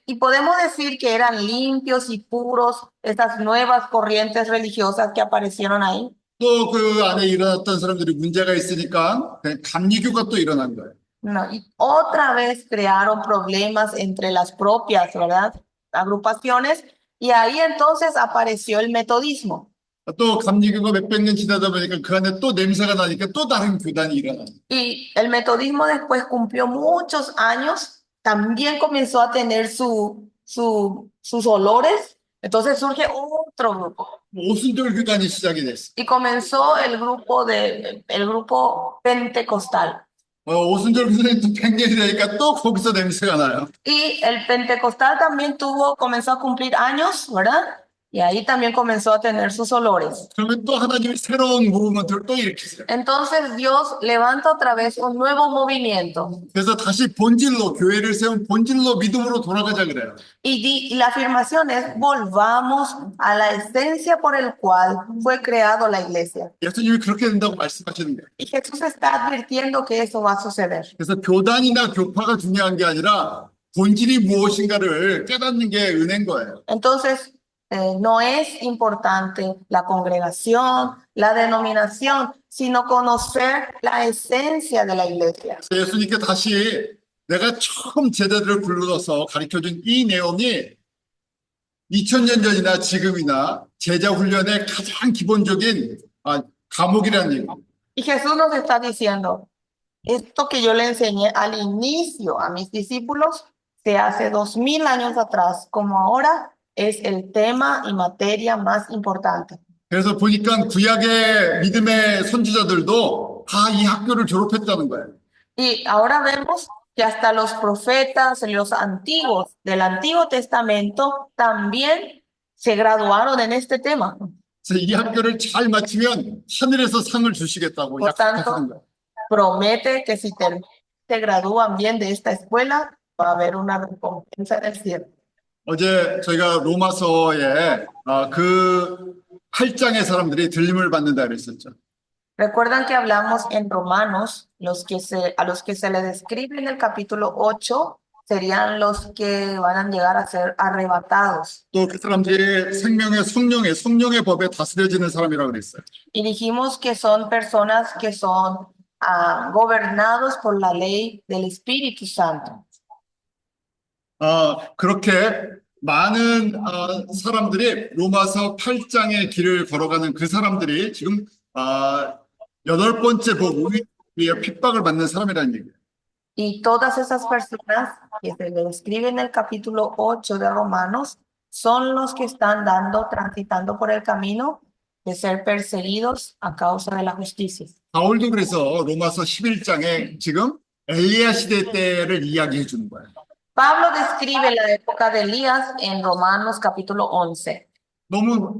Y podemos decir que eran limpios y puros estas nuevas corrientes religiosas que aparecieron ahí. 또 그 안에 일어났던 사람들이 문제가 있으니까 감리교가 또 일어난 거예요. No, y otra vez crearon problemas entre las propias, ¿verdad? Agrupaciones, y ahí entonces apareció el metodismo. 또 감리교가 몇백 년 지나다 보니까 그 안에 또 냄새가 나니까 또 다른 교단이 일어나요. Y el metodismo después cumplió muchos años, también comenzó a tener sus olores, entonces surge otro grupo. 오순절 교단이 시작이 됐어요. Y comenzó el grupo pentecostal. 오순절 교단이 또 100년이 되니까 또 거기서 냄새가 나요. Y el pentecostal también comenzó a cumplir años, ¿verdad? Y ahí también comenzó a tener sus olores. 그러면 또 하나님이 새로운 무브먼트를 또 일으키세요. Entonces Dios levanta otra vez un nuevo movimiento. 그래서 다시 본질로 교회를 세운 본질로 믿음으로 돌아가자 그래요. Y la afirmación es, volvamos a la esencia por el cual fue creado la iglesia. 예수님이 그렇게 된다고 말씀하시는 거예요. Y Jesús está advirtiendo que eso va a suceder. 그래서 교단이나 교파가 중요한 게 아니라 본질이 무엇인가를 깨닫는 게 은혜인 거예요. Entonces, no es importante la congregación, la denominación, sino conocer la esencia de la iglesia. 그래서 예수님께 다시 내가 처음 제자들을 불러서 가르쳐준 이 내용이 2000년 전이나 지금이나 제자 훈련의 가장 기본적인 과목이라는 얘기예요. Y Jesús nos está diciendo, esto que yo le enseñé al inicio a mis discípulos, se hace 2000 años atrás, como ahora, es el tema y materia más importante. 그래서 보니까 구약의 믿음의 선지자들도 다 이 학교를 졸업했다는 거예요. Y ahora vemos que hasta los profetas, los antiguos del Antiguo Testamento, también se graduaron en este tema. 그래서 이 학교를 잘 마치면 하늘에서 상을 주시겠다고 Por tanto, 약속하는 거예요. promete que si se gradúan bien de esta escuela, va a haber una recompensa en el cielo. 어제 저희가 로마서에 그 8장의 사람들이 들림을 받는다 그랬었죠. Recuerdan que hablamos en Romanos, a los que se les describe en el capítulo 8 serían los que van a llegar a ser arrebatados. 또 그 사람들이 생명의 성령의 법에 다스려지는 사람이라고 그랬어요. Y dijimos que son personas que son gobernados por la ley del Espíritu Santo. 그렇게 많은 사람들이 로마서 8장의 길을 걸어가는 그 사람들이 지금 8번째 복 위에 핍박을 받는 사람이라는 얘기예요. Y todas esas personas que se le describe en el capítulo 8 de Romanos son los que están transitando por el camino de ser perseguidos a causa de la justicia. 바울도 그래서 로마서 11장에 지금 엘리야 시대 때를 이야기해 주는 거예요. Pablo describe la época de Elías en Romanos capítulo 11.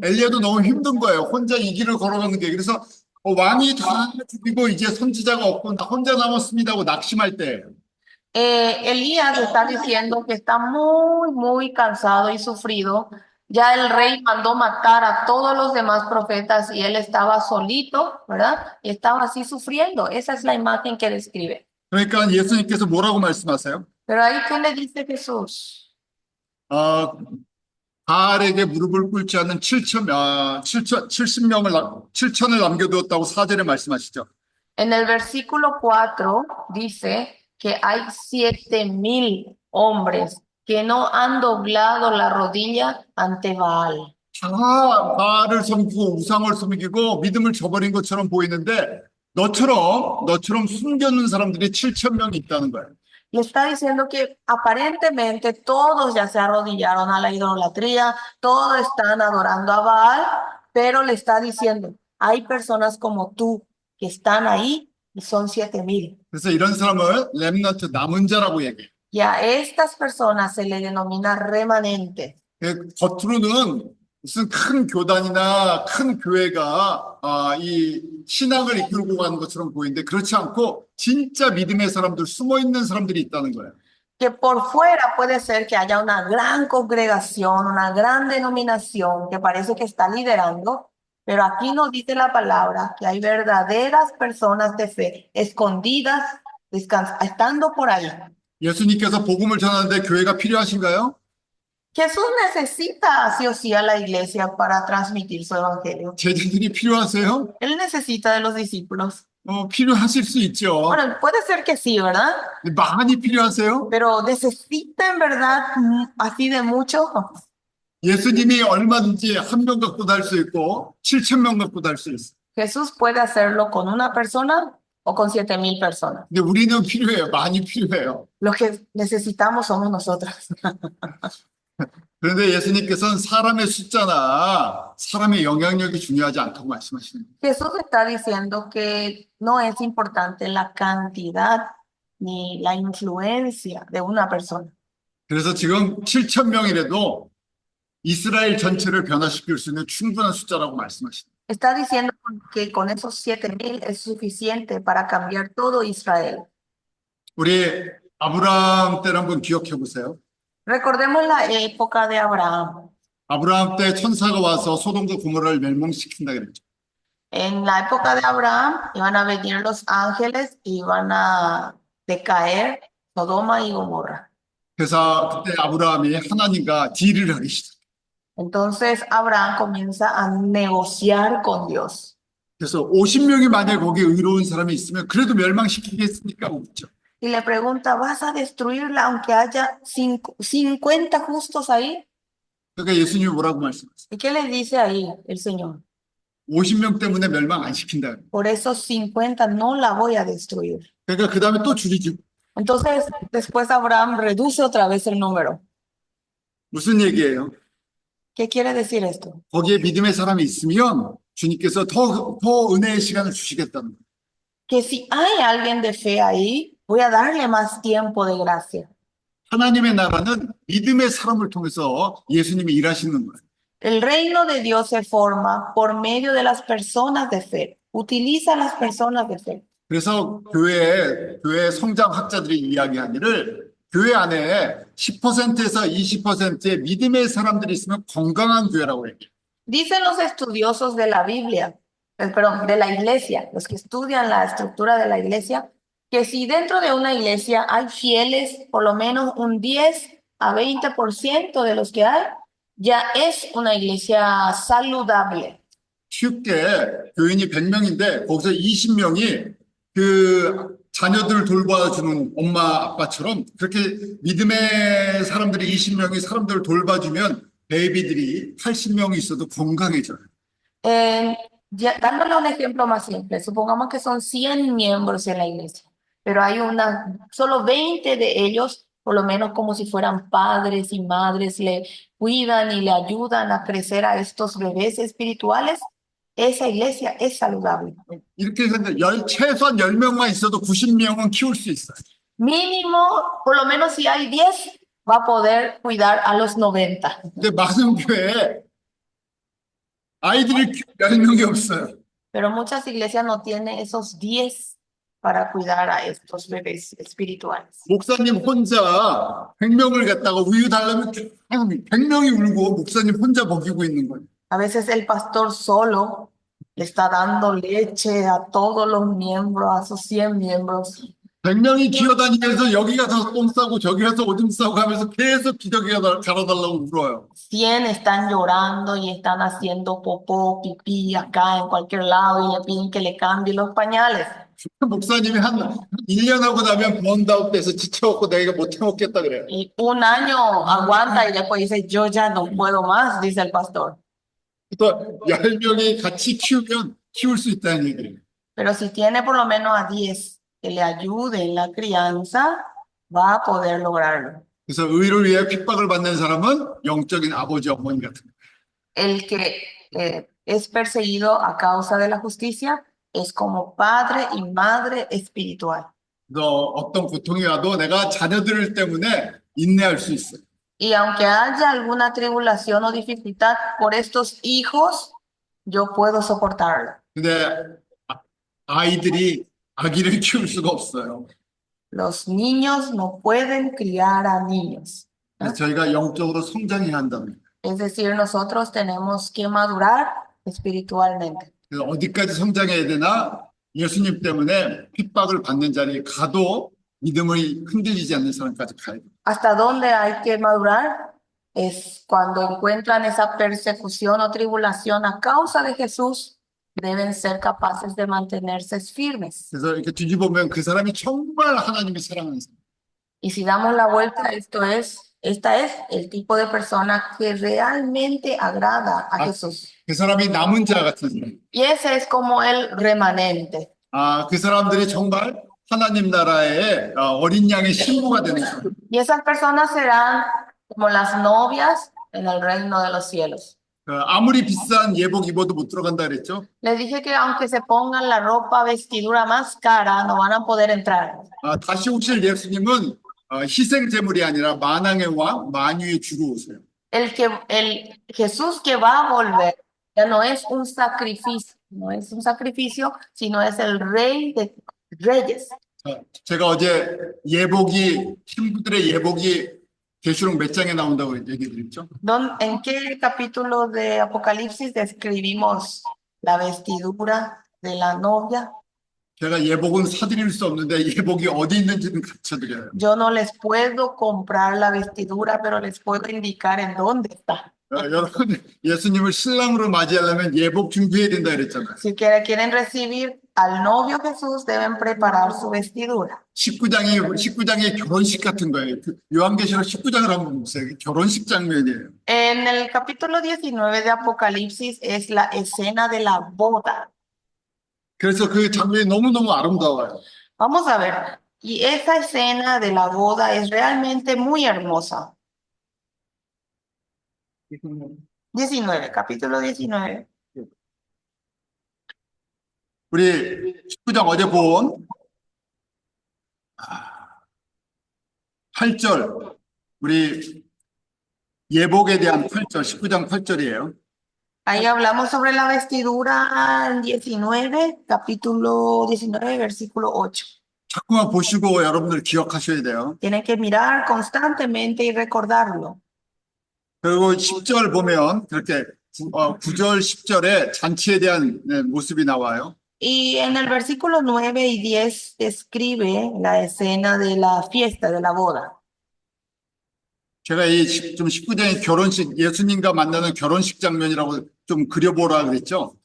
엘리야도 너무 힘든 거예요. 혼자 이 길을 걸어가는 게. 그래서 왕이 다 죽이고 이제 선지자가 없고 나 혼자 남았습니다 하고 낙심할 때. Elías está diciendo que está muy cansado y sufrido. Ya el rey mandó matar a todos los demás profetas y él estaba solito, ¿verdad? Y estaba así sufriendo. Esa es la imagen que describe. 그러니까 예수님께서 뭐라고 말씀하세요? Pero ahí, ¿qué le dice Jesús? 바알에게 무릎을 꿇지 않는 7천을 남겨두었다고 4절에 말씀하시죠. En el versículo 4 dice que hay 7,000 hombres que no han doblado la rodilla ante Baal. 다 바알을 섬기고 우상을 섬기고 믿음을 저버린 것처럼 보이는데 너처럼 숨겨놓은 사람들이 7,000명이 있다는 거예요. Le está diciendo que aparentemente todos ya se arrodillaron a la idolatría, todos están adorando a Baal, pero le está diciendo, hay personas como tú que están ahí y son 7,000. 그래서 이런 사람을 렘넌트 남은 자라고 얘기해요. Y a estas personas se le denomina remanente. 겉으로는 무슨 큰 교단이나 큰 교회가 이 신앙을 이끌고 가는 것처럼 보이는데 그렇지 않고 진짜 믿음의 사람들, 숨어 있는 사람들이 있다는 거예요. Que por fuera puede ser que haya una gran congregación, una gran denominación que parece que está liderando, pero aquí nos dice la palabra que hay verdaderas personas de fe escondidas, estando por ahí. 예수님께서 복음을 전하는데 교회가 필요하신가요? Jesús necesita sí o sí a la iglesia para transmitir su evangelio. 제자들이 필요하세요? Él necesita de los discípulos. 필요하실 수 있죠. Bueno, puede ser que sí, ¿verdad? 많이 필요하세요? Pero necesita en verdad así de mucho. 예수님이 얼마든지 한 명 갖고도 할 수 있고 7천 명 갖고도 할 수 있어요. Jesús puede hacerlo con una persona o con 7,000 personas. 근데 우리는 필요해요. 많이 필요해요. Lo que necesitamos somos nosotros. 그런데 예수님께서는 사람의 숫자나 사람의 영향력이 중요하지 않다고 말씀하시는 거예요. Jesús está diciendo que no es importante la cantidad ni la influencia de una persona. 그래서 지금 7천 명이라도 이스라엘 전체를 변화시킬 수 있는 충분한 숫자라고 말씀하시는 거예요. Está diciendo que con esos 7,000 es suficiente para cambiar todo Israel. 우리 아브라함 때를 한번 기억해 보세요. Recordemos la época de Abraham. 아브라함 때 천사가 와서 소돔과 고모라를 멸망시킨다 그랬죠. En la época de Abraham iban a venir los ángeles y iban a decaer Sodoma y Gomorra. 그래서 그때 아브라함이 하나님과 딜을 하기 시작. Entonces Abraham comienza a negociar con Dios. 그래서 50명이 만약에 거기에 의로운 사람이 있으면 그래도 멸망시키겠습니까? 없죠. Y le pregunta, ¿vas a destruirla aunque haya 50 justos ahí? 그러니까 예수님이 뭐라고 말씀하세요? ¿Y qué le dice ahí el Señor? 50명 때문에 멸망 안 시킨다. Por esos 50 no la voy a destruir. 그러니까 그 다음에 또 줄이죠. Entonces, después Abraham reduce otra vez el número. 무슨 얘기예요? ¿Qué quiere decir esto? 거기에 믿음의 사람이 있으면 주님께서 더 은혜의 시간을 주시겠다는 거예요. Que si hay alguien de fe ahí, voy a darle más tiempo de gracia. 하나님의 나라는 믿음의 사람을 통해서 예수님이 일하시는 거예요. El reino de Dios se forma por medio de las personas de fe. Utiliza a las personas de fe. 그래서 교회 성장학자들이 이야기하기를 교회 안에 10%에서 20%의 믿음의 사람들이 있으면 건강한 교회라고 얘기해요. Dicen los estudiosos de la Biblia, perdón, de la iglesia, los que estudian la estructura de la iglesia, que si dentro de una iglesia hay fieles, por lo menos un 10 a 20% de los que hay, ya es una iglesia saludable. 쉽게 교인이 100명인데 거기서 20명이 그 자녀들 돌봐주는 엄마 아빠처럼 그렇게 믿음의 사람들이 20명이 사람들을 돌봐주면 베이비들이 80명이 있어도 건강해져요. Dándole un ejemplo más simple, supongamos que son 100 miembros en la iglesia, pero hay solo 20 de ellos, por lo menos como si fueran padres y madres, le cuidan y le ayudan a crecer a estos bebés espirituales. Esa iglesia es saludable. 이렇게 해서 최소한 10명만 있어도 90명은 키울 수 있어요. Mínimo, por lo menos si hay 10, va a poder cuidar a los 90. 근데 많은 교회에 아이들을 키울 10명이 없어요. Pero muchas iglesias no tienen esos 10 para cuidar a estos bebés espirituales. 목사님 혼자 100명을 갖다가 우유 달라면 100명이 울고 목사님 혼자 먹이고 있는 거예요. A veces el pastor solo le está dando leche a todos los miembros, a sus 100 miembros. 100명이 기어다니면서 여기 가서 똥 싸고 저기 가서 오줌 싸고 하면서 계속 기저귀 갈아달라고 울어요. 100 están llorando y están haciendo popó, pipí acá en cualquier lado y le piden que le cambie los pañales. 목사님이 한 1년 하고 나면 번다웃돼서 지쳐갖고 내가 못 해먹겠다 그래요. Y un año aguanta y después dice, yo ya no puedo más, dice el pastor. 또 10명이 같이 키우면 키울 수 있다는 얘기예요. Pero si tiene por lo menos a 10 que le ayude en la crianza, va a poder lograrlo. 그래서 의를 위해 핍박을 받는 사람은 영적인 아버지 어머니 같은 거예요. El que es perseguido a causa de la justicia es como padre y madre espiritual. 그래서 어떤 고통이 와도 내가 자녀들 때문에 인내할 수 있어요. Y aunque haya alguna tribulación o dificultad por estos hijos, yo puedo soportarlo. 근데 아이들이 아기를 키울 수가 없어요. Los niños no pueden criar a niños. 그래서 저희가 영적으로 성장해야 한답니다. Es decir, nosotros tenemos que madurar espiritualmente. 그래서 어디까지 성장해야 되나? 예수님 때문에 핍박을 받는 자리에 가도 믿음이 흔들리지 않는 사람까지 가야 돼요. ¿Hasta dónde hay que madurar? Es cuando encuentran esa persecución o tribulación a causa de Jesús, deben ser capaces de mantenerse firmes. 그래서 이렇게 뒤집어보면 그 사람이 정말 하나님이 사랑하는 사람. Y si damos la vuelta, esta es el tipo de persona que realmente agrada a Jesús. 그 사람이 남은 자 같은 사람. Y ese es como el remanente. 그 사람들이 정말 하나님 나라의 어린 양의 신부가 되는 사람. Y esas personas serán como las novias en el reino de los cielos. 아무리 비싼 예복 입어도 못 들어간다 그랬죠? Les dije que aunque se pongan la ropa, vestidura más cara, no van a poder entrar. 다시 오실 예수님은 희생 제물이 아니라 만왕의 왕, 만유의 주로 오세요. El Jesús que va a volver ya no es un sacrificio, no es un sacrificio, sino es el rey de reyes. 제가 어제 신부들의 예복이 계시록 몇 장에 나온다고 얘기 드렸죠? ¿En qué capítulo de Apocalipsis describimos la vestidura de la novia? 제가 예복은 사드릴 수 없는데 예복이 어디 있는지는 가르쳐드려요. Yo no les puedo comprar la vestidura, pero les puedo indicar en dónde está. 여러분, 예수님을 신랑으로 맞이하려면 예복 준비해야 된다 그랬잖아요. Si quieren recibir al novio Jesús, deben preparar su vestidura. 19장의 결혼식 같은 거예요. 요한계시록 19장을 한번 보세요. 결혼식 장면이에요. En el capítulo 19 de Apocalipsis es la escena de la boda. 그래서 그 장면이 너무너무 아름다워요. Vamos a ver. Y esa escena de la boda es realmente muy hermosa. 19, capítulo 19. 우리 19장 어제 본 8절, 우리 예복에 대한 8절, 19장 8절이에요. Ahí hablamos sobre la vestidura en 19, capítulo 19, versículo 8. 자꾸만 보시고 여러분들 기억하셔야 돼요. Tienen que mirar constantemente y recordarlo. 그리고 10절 보면 그렇게 9절, 10절에 잔치에 대한 모습이 나와요. Y en el versículo 9 y 10 describe la escena de la fiesta, de la boda. 제가 좀 19장의 결혼식, 예수님과 만나는 결혼식 장면이라고 좀 그려보라 그랬죠.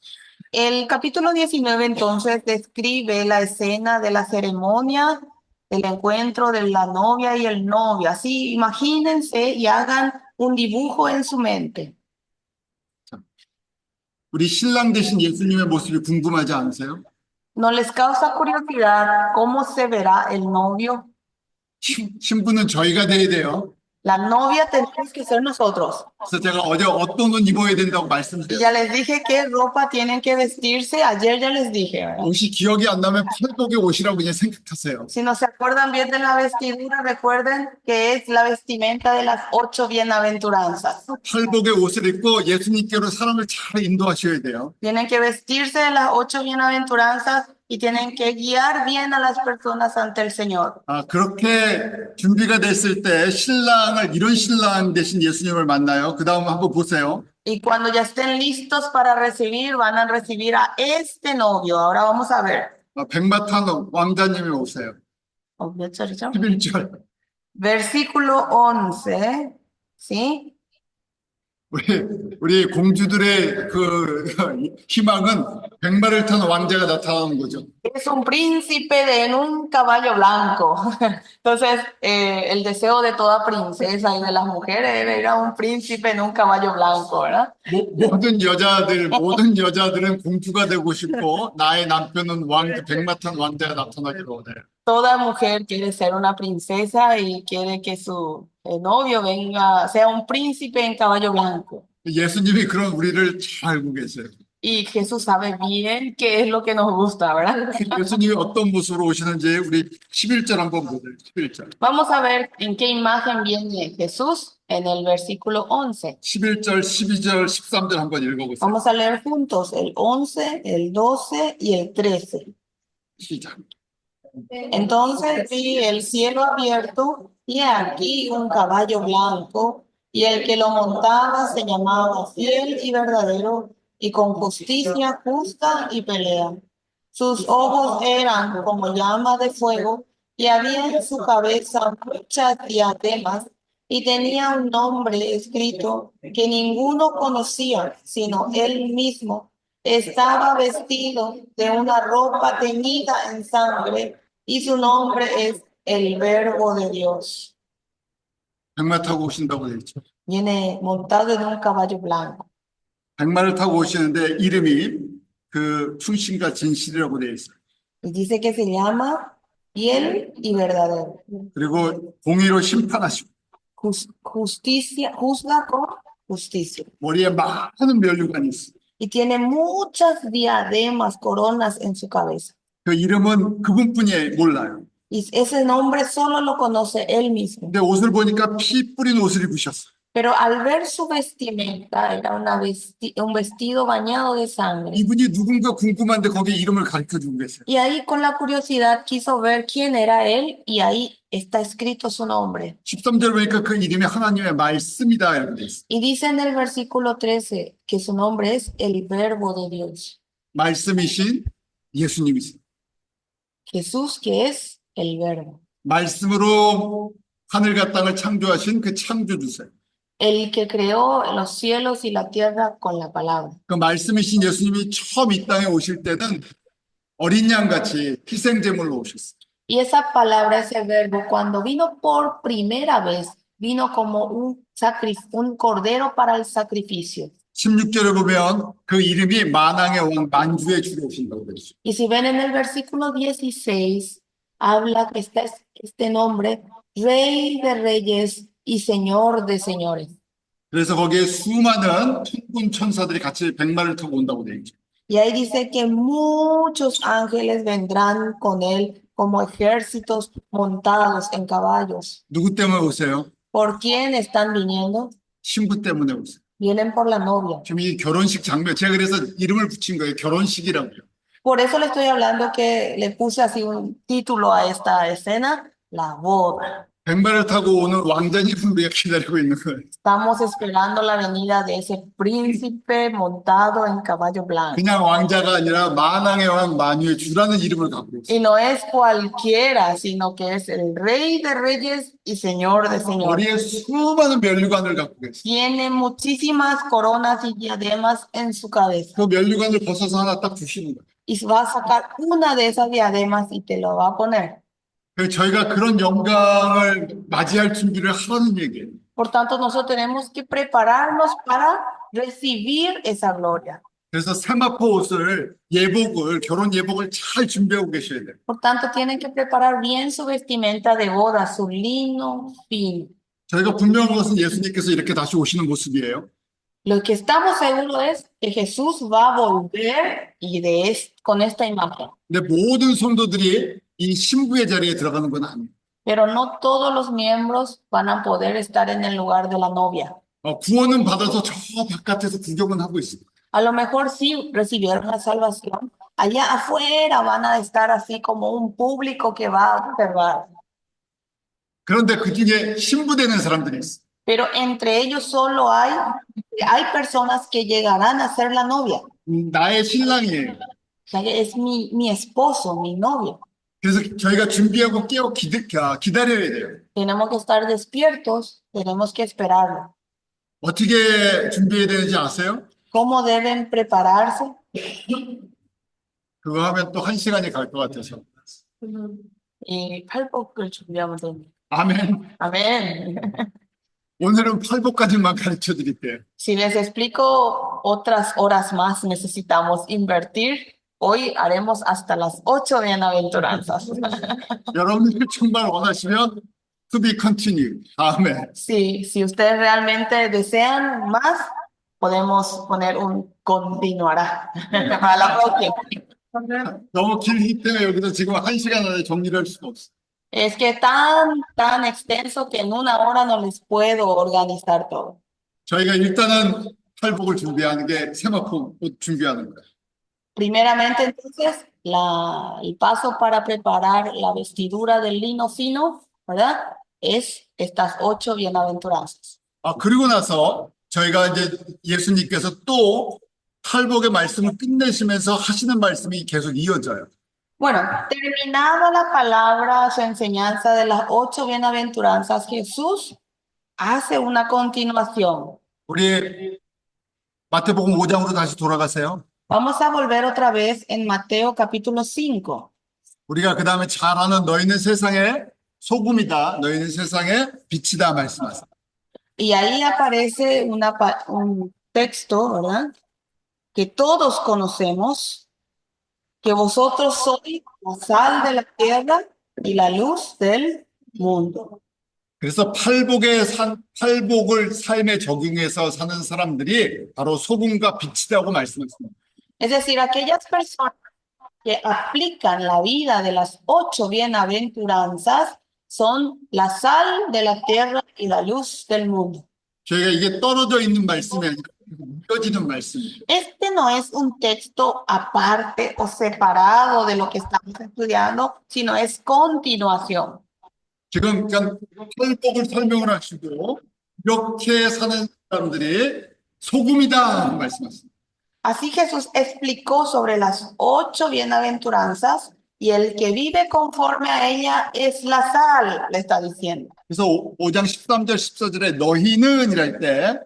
El capítulo 19 entonces describe la escena de la ceremonia, del encuentro de la novia y el novio. Así, imagínense y hagan un dibujo en su mente. 우리 신랑 되신 예수님의 모습이 궁금하지 않으세요? ¿No les causa curiosidad cómo se verá el novio? 신부는 저희가 돼야 돼요. La novia tenemos que ser nosotros. 그래서 제가 어제 어떤 옷 입어야 된다고 Y 말씀드렸어요. ya les dije qué ropa tienen que vestirse. Ayer ya les dije, ¿verdad? 옷이 기억이 안 나면 팔복의 옷이라고 그냥 생각하세요. Si no se acuerdan bien de la vestidura, recuerden que es la vestimenta de las 8 bienaventuranzas. 팔복의 옷을 입고 예수님께로 사람을 잘 인도하셔야 돼요. Tienen que vestirse de las 8 bienaventuranzas y tienen que guiar bien a las personas ante el Señor. 그렇게 준비가 됐을 때 이런 신랑 대신 예수님을 만나요. 그 다음 한번 보세요. Y cuando ya estén listos para recibir, van a recibir a este novio. Ahora vamos a ver. 백마탄 왕자님이 오세요. 몇 절이죠? 11절. Versículo 11, ¿sí? 우리 공주들의 그 희망은 백마를 탄 왕자가 나타나는 거죠. Es un príncipe en un caballo blanco. Entonces, el deseo de toda princesa y de las mujeres era un príncipe en un caballo blanco, ¿verdad? 모든 여자들은 공주가 되고 싶고 나의 남편은 백마 탄 왕자가 나타나기를 원해요. Toda mujer quiere ser una princesa y quiere que su novio sea un príncipe en caballo blanco. 예수님이 그런 우리를 잘 알고 계세요. Y Jesús sabe bien qué es lo que nos gusta, ¿verdad? 예수님이 어떤 모습으로 오시는지 우리 11절 한번 보세요. 11절. Vamos a ver en qué imagen viene Jesús en el versículo 11. 11절, 12절, 13절 한번 읽어보세요. Vamos a leer juntos el 11, el 12 y el 13. 시작. Entonces vi el cielo abierto y he aquí un caballo blanco y el que lo montaba se llamaba Fiel y Verdadero y con justicia justa y pelea. Sus ojos eran como llamas de fuego y había en su cabeza muchas diademas y tenía un nombre escrito que ninguno conocía sino él mismo. Estaba vestido de una ropa teñida en sangre y su nombre es el Verbo de Dios. 백마 타고 오신다고 되어 있죠. Viene montado en un caballo blanco. 백마를 타고 오시는데 이름이 그 충신과 진실이라고 되어 있어요. Y dice que se llama Fiel y Verdadero. 그리고 공의로 심판하시고 Justicia, juzga con justicia. 머리에 많은 면류관이 있어요. Y tiene muchas diademas, coronas en su cabeza. 그 이름은 그분뿐이 몰라요. Y ese nombre solo lo conoce él mismo. 근데 옷을 보니까 피 뿌린 옷을 입으셨어요. Pero al ver su vestimenta, era un vestido bañado de sangre. 이분이 누군가 궁금한데 거기에 이름을 가르쳐 주고 계세요. Y ahí con la curiosidad quiso ver quién era él y ahí está escrito su nombre. 13절 보니까 그 이름이 하나님의 말씀이다 이렇게 돼 있어요. Y dice en el versículo 13 que su nombre es el Verbo de Dios. 말씀이신 예수님이세요. Jesús que es el Verbo. 말씀으로 하늘과 땅을 창조하신 그 창조주세요. El que creó los cielos y la tierra con la palabra. 그 말씀이신 예수님이 처음 이 땅에 오실 때는 어린 양같이 희생제물로 오셨어요. Y esa palabra, ese verbo, cuando vino por primera vez, vino como un cordero para el sacrificio. 16절에 보면 그 이름이 만왕의 왕 만주의 주로 오신다고 되어 있어요. Y si ven en el versículo 16, habla que está este nombre, Rey de Reyes y Señor de Señores. 그래서 거기에 수많은 천군 천사들이 같이 백마를 타고 온다고 되어 있죠. Y ahí dice que muchos ángeles vendrán con él como ejércitos montados en caballos. 누구 때문에 오세요? ¿Por quién están viniendo? 신부 때문에 오세요. Vienen por la novia. 지금 이 결혼식 장면, 제가 그래서 이름을 붙인 거예요. 결혼식이라고요. Por eso le estoy hablando que le puse así un título a esta escena, la boda. 백마를 타고 오는 왕자님을 우리가 기다리고 있는 거예요. Estamos esperando la venida de ese príncipe montado en caballo blanco. 그냥 왕자가 아니라 만왕의 왕 만유의 주라는 이름을 갖고 있어요. Y no es cualquiera, sino que es el Rey de Reyes y Señor de Señores. 머리에 수많은 면류관을 갖고 계세요. Tiene muchísimas coronas y diademas en su cabeza. 그 면류관을 벗어서 하나 딱 주시는 거예요. Y va a sacar una de esas diademas y te lo va a poner. 그래서 저희가 그런 영광을 맞이할 준비를 하라는 얘기예요. Por tanto, nosotros tenemos que prepararnos para recibir esa gloria. 그래서 세마포 옷을 예복을 결혼 예복을 잘 준비하고 계셔야 돼요. Por tanto, tienen que preparar bien su vestimenta de boda, su lino fino. 저희가 분명한 것은 예수님께서 이렇게 다시 오시는 모습이에요. Lo que estamos seguros es que Jesús va a volver y con esta imagen. 근데 모든 성도들이 이 신부의 자리에 들어가는 건 아니에요. Pero no todos los miembros van a poder estar en el lugar de la novia. 구원은 받아서 저 바깥에서 구경은 하고 있어요. A lo mejor sí recibieron la salvación. Allá afuera van a estar así como un público que va a observar. 그런데 그 중에 신부되는 사람들이 있어요. Pero entre ellos solo hay personas que llegarán a ser la novia. 나의 신랑이에요. O sea, es mi esposo, mi novio. 그래서 저희가 준비하고 깨어 기다려야 돼요. Tenemos que estar despiertos, tenemos que esperarlo. 어떻게 준비해야 되는지 아세요? ¿Cómo deben prepararse? 그거 하면 또 1시간이 갈 것 같아서. Y 팔복을 준비하면 됩니다. 아멘. Amén. 오늘은 팔복까지만 가르쳐 드릴게요. Si les explico otras horas más, necesitamos invertir. Hoy haremos hasta las 8 bienaventuranzas. 여러분들 정말 원하시면 to be continued. 아멘. Sí, si ustedes realmente desean más, podemos poner un continuará para la próxima. 너무 길기 때문에 여기서 지금 1시간 안에 정리를 할 수가 없어요. Es que tan extenso que en una hora no les puedo organizar todo. 저희가 일단은 팔복을 준비하는 게 세마포 옷 준비하는 거예요. Primeramente, entonces, el paso para preparar la vestidura del lino fino, ¿verdad? Es estas 8 bienaventuranzas. 그리고 나서 저희가 이제 예수님께서 또 팔복의 말씀을 끝내시면서 하시는 말씀이 계속 이어져요. Bueno, terminada la palabra, su enseñanza de las 8 bienaventuranzas, Jesús hace una continuación. 우리 마태복음 5장으로 다시 돌아가세요. Vamos a volver otra vez en Mateo capítulo 5. 우리가 그 다음에 잘 아는 너희는 세상의 소금이다. 너희는 세상의 빛이다 말씀하세요. Y ahí aparece un texto, ¿verdad? Que todos conocemos, que vosotros sois la sal de la tierra y la luz del mundo. 그래서 팔복을 삶에 적용해서 사는 사람들이 바로 소금과 빛이라고 말씀하십니다. Es decir, aquellas personas que aplican la vida de las 8 bienaventuranzas son la sal de la tierra y la luz del mundo. 저희가 이게 떨어져 있는 말씀이 아니라 이어지는 말씀이에요. Este no es un texto aparte o separado de lo que estamos estudiando, sino es continuación. 지금 그냥 팔복을 설명을 하시고 이렇게 사는 사람들이 소금이다 말씀하십니다. Así Jesús explicó sobre las 8 bienaventuranzas y el que vive conforme a ella es la sal, le está diciendo. 그래서 5장 13절 14절에 너희는 이랄 때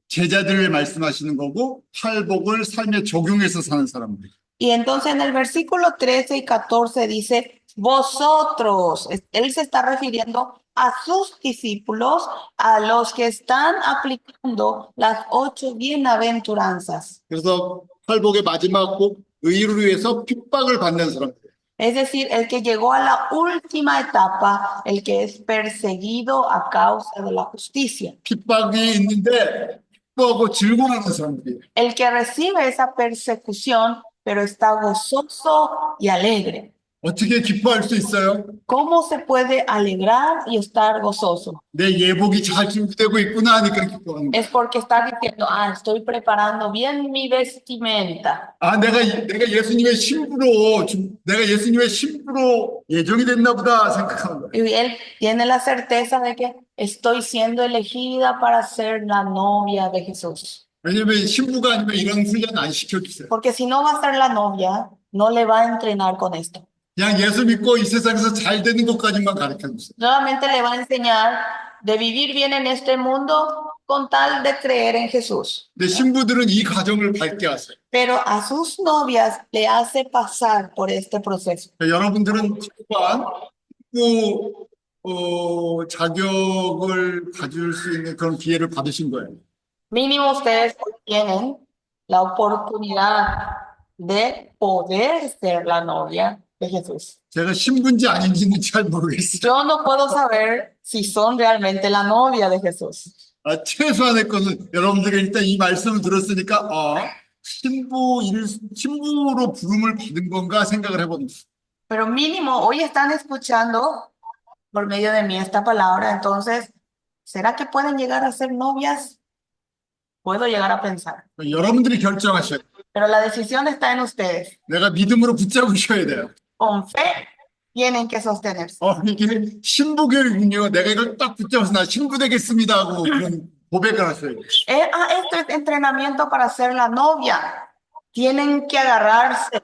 제자들을 말씀하시는 거고 팔복을 삶에 적용해서 사는 사람들. Y entonces en el versículo 13 y 14 dice, vosotros, él se está refiriendo a sus discípulos, a los que están aplicando las 8 bienaventuranzas. 그래서 팔복의 마지막 꼭 의를 위해서 핍박을 받는 사람들. Es decir, el que llegó a la última etapa, el que es perseguido a causa de la justicia. 핍박이 있는데 기뻐하고 즐거워하는 사람들이에요. El que recibe esa persecución, pero está gozoso y alegre. 어떻게 기뻐할 수 있어요? ¿Cómo se puede alegrar y estar gozoso? 내 예복이 잘 준비되고 있구나 하니까 기뻐하는 거예요. Es porque está diciendo, estoy preparando bien mi vestimenta. 내가 예수님의 신부로 예정이 됐나 보다 생각하는 거예요. Y él tiene la certeza de que estoy siendo elegida para ser la novia de Jesús. 왜냐면 신부가 아니면 이런 훈련 안 시켜주세요. Porque si no va a ser la novia, no le va a entrenar con esto. 그냥 예수 믿고 이 세상에서 잘 되는 것까지만 가르쳐주세요. Solamente le va a enseñar de vivir bien en este mundo con tal de creer en Jesús. 근데 신부들은 이 과정을 밟게 하세요. Pero a sus novias le hace pasar por este proceso. 여러분들은 최소한 신부 자격을 가질 수 있는 그런 기회를 받으신 거예요. Mínimo ustedes tienen la oportunidad de poder ser la novia de Jesús. 제가 신부인지 아닌지는 잘 모르겠어요. Yo no puedo saber si son realmente la novia de Jesús. 최소한의 것은 여러분들이 일단 이 말씀을 들었으니까 신부로 부름을 받은 건가 생각을 해보는 거예요. Pero mínimo hoy están escuchando por medio de mí esta palabra, entonces, ¿será que pueden llegar a ser novias? Puedo llegar a pensar. 여러분들이 결정하셔야 돼요. Pero la decisión está en ustedes. 내가 믿음으로 붙잡으셔야 돼요. Con fe tienen que sostenerse. 이게 신부 교육이요. 내가 이걸 딱 붙잡아서 나 신부 되겠습니다 하고 그런 고백을 하셔야 돼요. Esto es entrenamiento para ser la novia. Tienen que agarrarse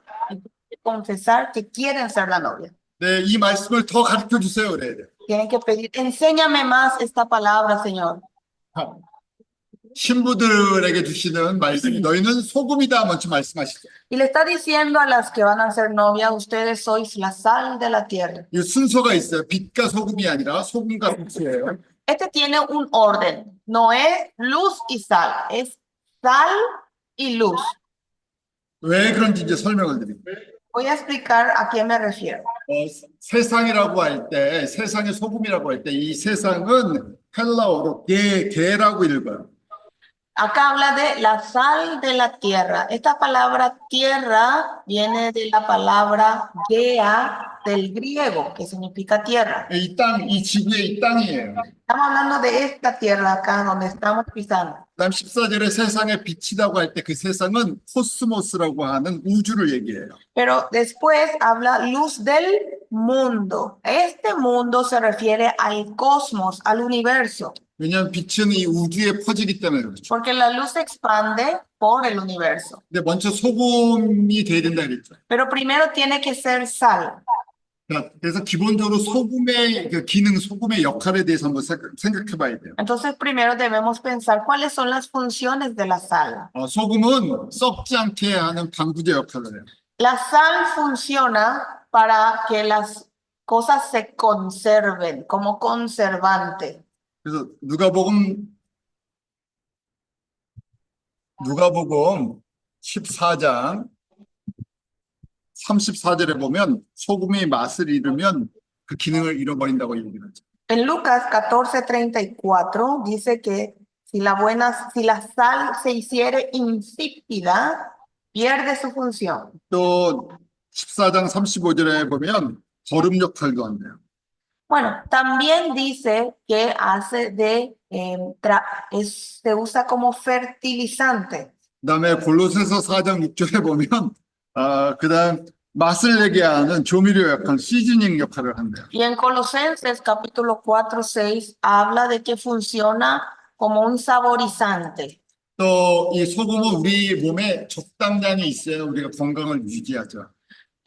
y confesar que quieren ser la novia. 네, 이 말씀을 더 가르쳐 주세요. 그래야 돼요. Tienen que pedir, enséñame más esta palabra, Señor. 신부들에게 주시는 말씀이 너희는 소금이다 먼저 말씀하시죠. Y le está diciendo a las que van a ser novias, ustedes sois la sal de la tierra. 이 순서가 있어요. 빛과 소금이 아니라 소금과 빛이에요. Este tiene un orden, no es luz y sal, es sal y luz. 왜 그런지 이제 설명을 드립니다. Voy a explicar a qué me refiero. 세상이라고 할 때, 세상의 소금이라고 할 때, 이 세상은 헬라어로 게라고 읽어요. Acá habla de la sal de la tierra. Esta palabra tierra viene de la palabra gea, del griego, que significa tierra. 이 땅, 이 지구의 이 땅이에요. Estamos hablando de esta tierra acá donde estamos pisando. 그다음 14절에 세상의 빛이라고 할 때 그 세상은 코스모스라고 하는 우주를 얘기해요. Pero después habla luz del mundo. Este mundo se refiere al cosmos, al universo, 왜냐하면 빛은 이 우주에 퍼지기 때문에 그렇죠. porque la luz se expande por el universo. 근데 먼저 소금이 돼야 된다 그랬죠. Pero primero tiene que ser sal. 자, 그래서 기본적으로 소금의 그 기능, 소금의 역할에 대해서 한번 생각해 봐야 돼요. Entonces primero debemos pensar cuáles son las funciones de la sal. 소금은 썩지 않게 하는 방부제 역할을 해요. La sal funciona para que las cosas se conserven como conservante. 그래서 누가복음 14장 34절에 보면 소금이 맛을 잃으면 그 기능을 잃어버린다고 얘기를 하죠. En Lucas 14:34 dice que si la sal se hiciere insípida, pierde su función. 또 14장 35절에 보면 거름 역할도 한대요. Bueno, también dice que hace se usa como fertilizante. 그다음에 골로새서 4장 6절에 보면 그다음 맛을 내게 하는 조미료 역할, 시즈닝 역할을 한대요. Y en Colosenses capítulo 4:6 habla de que funciona como un saborizante. 또 이 소금은 우리 몸에 적당량이 있어야 우리가 건강을 유지하죠.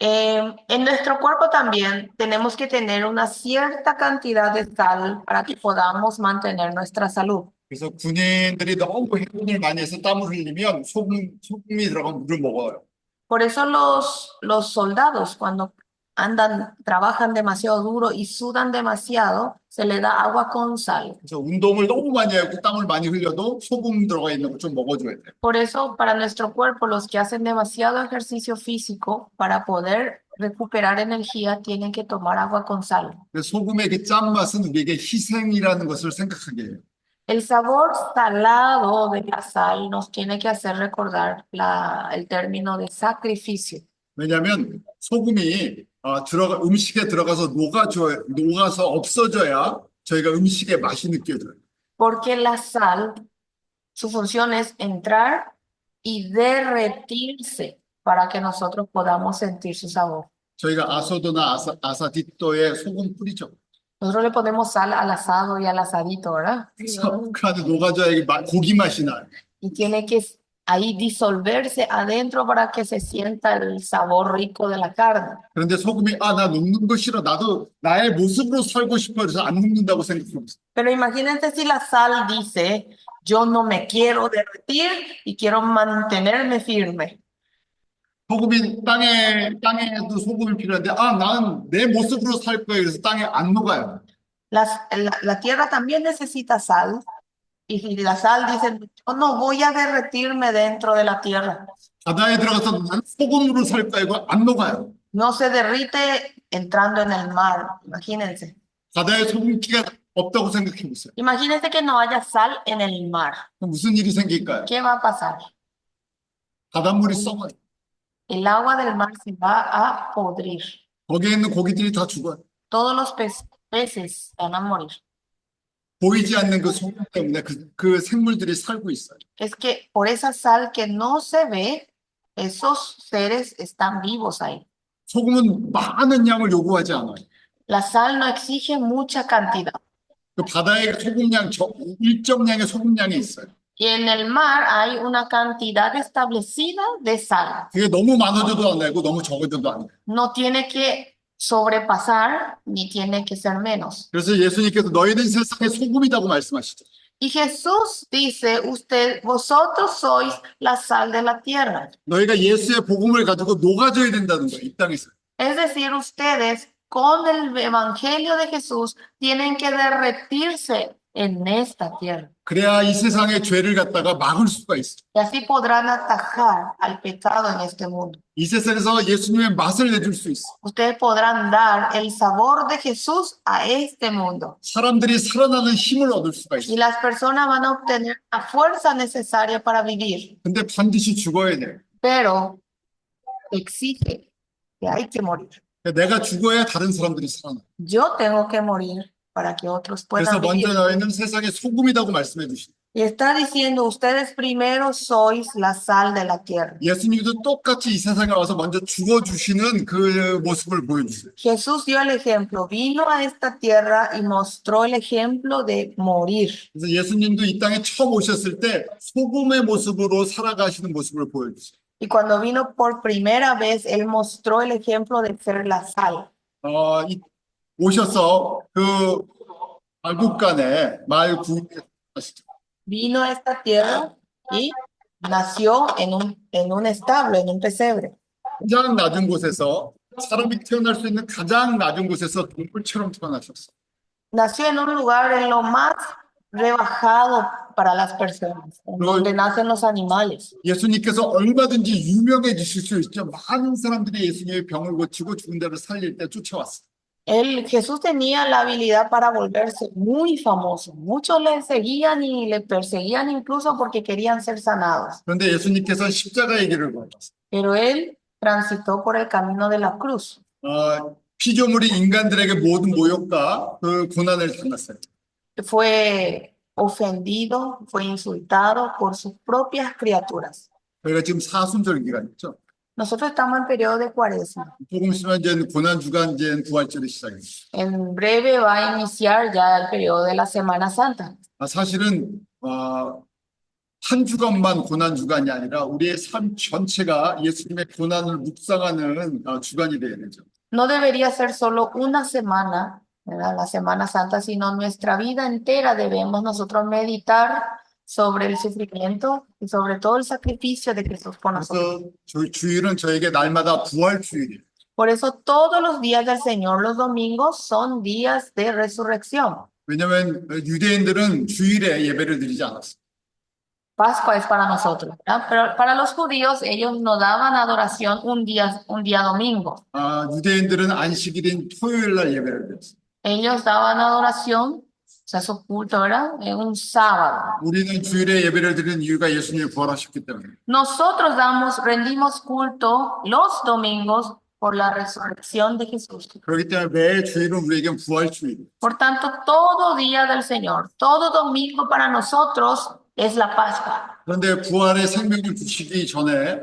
En nuestro cuerpo también tenemos que tener una cierta cantidad de sal para que podamos mantener nuestra salud. 그래서 군인들이 너무 행군을 많이 해서 땀을 흘리면 소금이 들어간 물을 먹어요. Por eso los soldados cuando trabajan demasiado duro y sudan demasiado, se le da agua con sal. 그래서 운동을 너무 많이 하고 땀을 많이 흘려도 소금 들어가 있는 거 좀 먹어줘야 돼요. Por eso para nuestro cuerpo, los que hacen demasiado ejercicio físico, para poder recuperar energía, tienen que tomar agua con sal. 그래서 소금의 그 짠맛은 우리에게 희생이라는 것을 생각하게 해요. El sabor salado de la sal nos tiene que hacer recordar el término de sacrificio. 왜냐하면 소금이 음식에 들어가서 녹아서 없어져야 저희가 음식의 맛이 느껴져요. Porque la sal, su función es entrar y derretirse para que nosotros podamos sentir su sabor. 저희가 아소도나 아사디또에 소금 뿌리죠. Nosotros le ponemos sal al asado y al asadito, ¿verdad? 그래서 그 안에 녹아져야 이게 고기 맛이 나요. Y tiene que ahí disolverse adentro para que se sienta el sabor rico de la carne. 그런데 소금이 나 녹는 거 싫어. 나도 나의 모습으로 살고 싶어. 그래서 안 녹는다고 생각해보세요. Pero imagínense si la sal dice, yo no me quiero derretir y quiero mantenerme firme. 소금이 땅에도 소금이 필요한데 나는 내 모습으로 살 거예요. 그래서 땅에 안 녹아요. La tierra también necesita sal. Y si la sal dice, yo no voy a derretirme dentro de la tierra. 바다에 들어가서 나는 소금으로 살 거예요. 이거 안 녹아요. No se derrite entrando en el mar, imagínense. 바다에 소금기가 없다고 생각해 보세요. Imagínense que no haya sal en el mar. 그럼 무슨 일이 생길까요? ¿Qué va a pasar? 바닷물이 썩어요. El agua del mar se va a podrir. 거기에 있는 고기들이 다 죽어요. Todos los peces van a morir. 보이지 않는 그 소금 때문에 그 생물들이 살고 있어요. Es que por esa sal que no se ve, esos seres están vivos ahí. 소금은 많은 양을 요구하지 않아요. La sal no exige mucha cantidad. 그 바다에 소금량, 일정량의 소금량이 있어요. Y en el mar hay una cantidad establecida de sal. 그게 너무 많아져도 안 되고 너무 적어져도 안 돼요. No tiene que sobrepasar ni tiene que ser menos. 그래서 예수님께서 너희는 세상의 소금이라고 말씀하시죠. Y Jesús dice, vosotros sois la sal de la tierra. 너희가 예수의 복음을 가지고 녹아져야 된다는 거예요. 이 땅에서. Es decir, ustedes con el evangelio de Jesús tienen que derretirse en esta tierra. 그래야 이 세상의 죄를 갖다가 막을 수가 있어요. Y así podrán atajar al pecado en este mundo. 이 세상에서 예수님의 맛을 내줄 수 있어요. Ustedes podrán dar el sabor de Jesús a este mundo. 사람들이 살아나는 힘을 얻을 수가 Y 있어요. las personas van a obtener la fuerza necesaria para vivir. 근데 반드시 죽어야 돼요. Pero exige que hay que morir. 내가 죽어야 다른 사람들이 살아나. Yo tengo que morir para que otros 그래서 puedan 먼저 vivir. 너희는 세상의 소금이라고 말씀해 주시죠. Y está diciendo, ustedes primero sois la sal de la tierra. 예수님도 똑같이 이 세상에 와서 먼저 죽어주시는 그 모습을 보여주세요. Jesús dio el ejemplo, vino a esta tierra y mostró el ejemplo de morir. 그래서 예수님도 이 땅에 처음 오셨을 때 소금의 모습으로 살아가시는 모습을 보여주세요. Y cuando vino por primera vez, Él mostró el ejemplo de ser la sal. 오셔서 그 마국간에 말 구유에 하시죠. Vino a esta tierra y nació en un establo, en un pesebre. 가장 낮은 곳에서 사람이 태어날 수 있는 가장 낮은 곳에서 동물처럼 태어나셨어요. Nació en un lugar en lo más rebajado para las personas, en donde nacen los animales. 예수님께서 얼마든지 유명해지실 수 있죠. 많은 사람들이 예수님의 병을 고치고 죽은 자를 살릴 때 쫓아왔어요. Jesús tenía la habilidad para volverse muy famoso. Muchos le seguían y le perseguían incluso porque querían ser sanados. 그런데 예수님께서 십자가의 길을 걸었어요. Pero Él transitó por el camino de la cruz. 피조물이 인간들에게 모든 모욕과 그 고난을 당했어요. Fue ofendido, fue insultado por sus propias criaturas. 저희가 지금 사순절 기간이죠. Nosotros estamos en periodo de cuaresma. 조금 있으면 이제 고난 주간 이제 부활절이 시작입니다. En breve va a iniciar ya el periodo de la Semana Santa. 사실은 한 ju간만 고난 주간이 아니라 우리의 삶 전체가 예수님의 고난을 묵상하는 주간이 되어야 되죠. No debería ser solo una semana, ¿verdad? La Semana Santa, sino nuestra vida entera debemos nosotros meditar sobre el sufrimiento y sobre todo el sacrificio de Jesús por nosotros. 그래서 주일은 저에게 날마다 부활 주일이에요. Por eso todos los días del Señor, los domingos, son días de resurrección. 왜냐하면 유대인들은 주일에 예배를 드리지 않았어요. Pascua es para nosotros, ¿verdad? Pero para los judíos, ellos no daban adoración un día domingo. 유대인들은 안식일인 토요일 날 예배를 드렸어요. Ellos daban adoración, o sea, su culto era en un sábado. 우리는 주일에 예배를 드리는 이유가 예수님이 부활하셨기 때문에. Nosotros rendimos culto los domingos por la resurrección de Jesús. 그렇기 때문에 매 주일은 우리에겐 부활 주일이에요. Por tanto, todo día del Señor, todo domingo para nosotros es la Pascua. 그런데 부활의 생명을 주시기 전에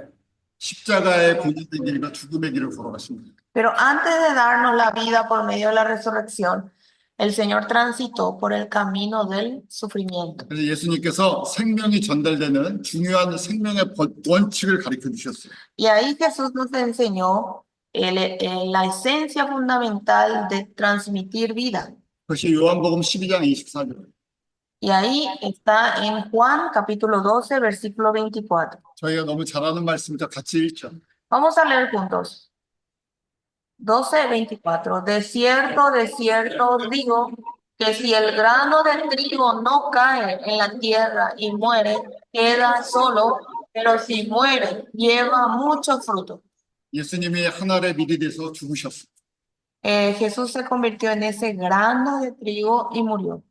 십자가의 고난의 길과 죽음의 길을 걸어가십니다. Pero antes de darnos la vida por medio de la resurrección, el Señor transitó por el camino del sufrimiento. 그래서 예수님께서 생명이 전달되는 중요한 생명의 원칙을 가르쳐 주셨어요. Y ahí Jesús nos enseñó la esencia fundamental de transmitir vida. 그것이 요한복음 12장 24절. Y ahí está en Juan capítulo 12, versículo 24. 저희가 너무 잘 아는 말씀이니까 같이 읽죠. Vamos a leer juntos. 12:24. De cierto os digo que si el grano de trigo no cae en la tierra y muere, queda solo, pero si muere, lleva mucho fruto. 예수님이 한 알의 밀이 돼서 죽으셨어요. Jesús se convirtió en ese grano de trigo y murió.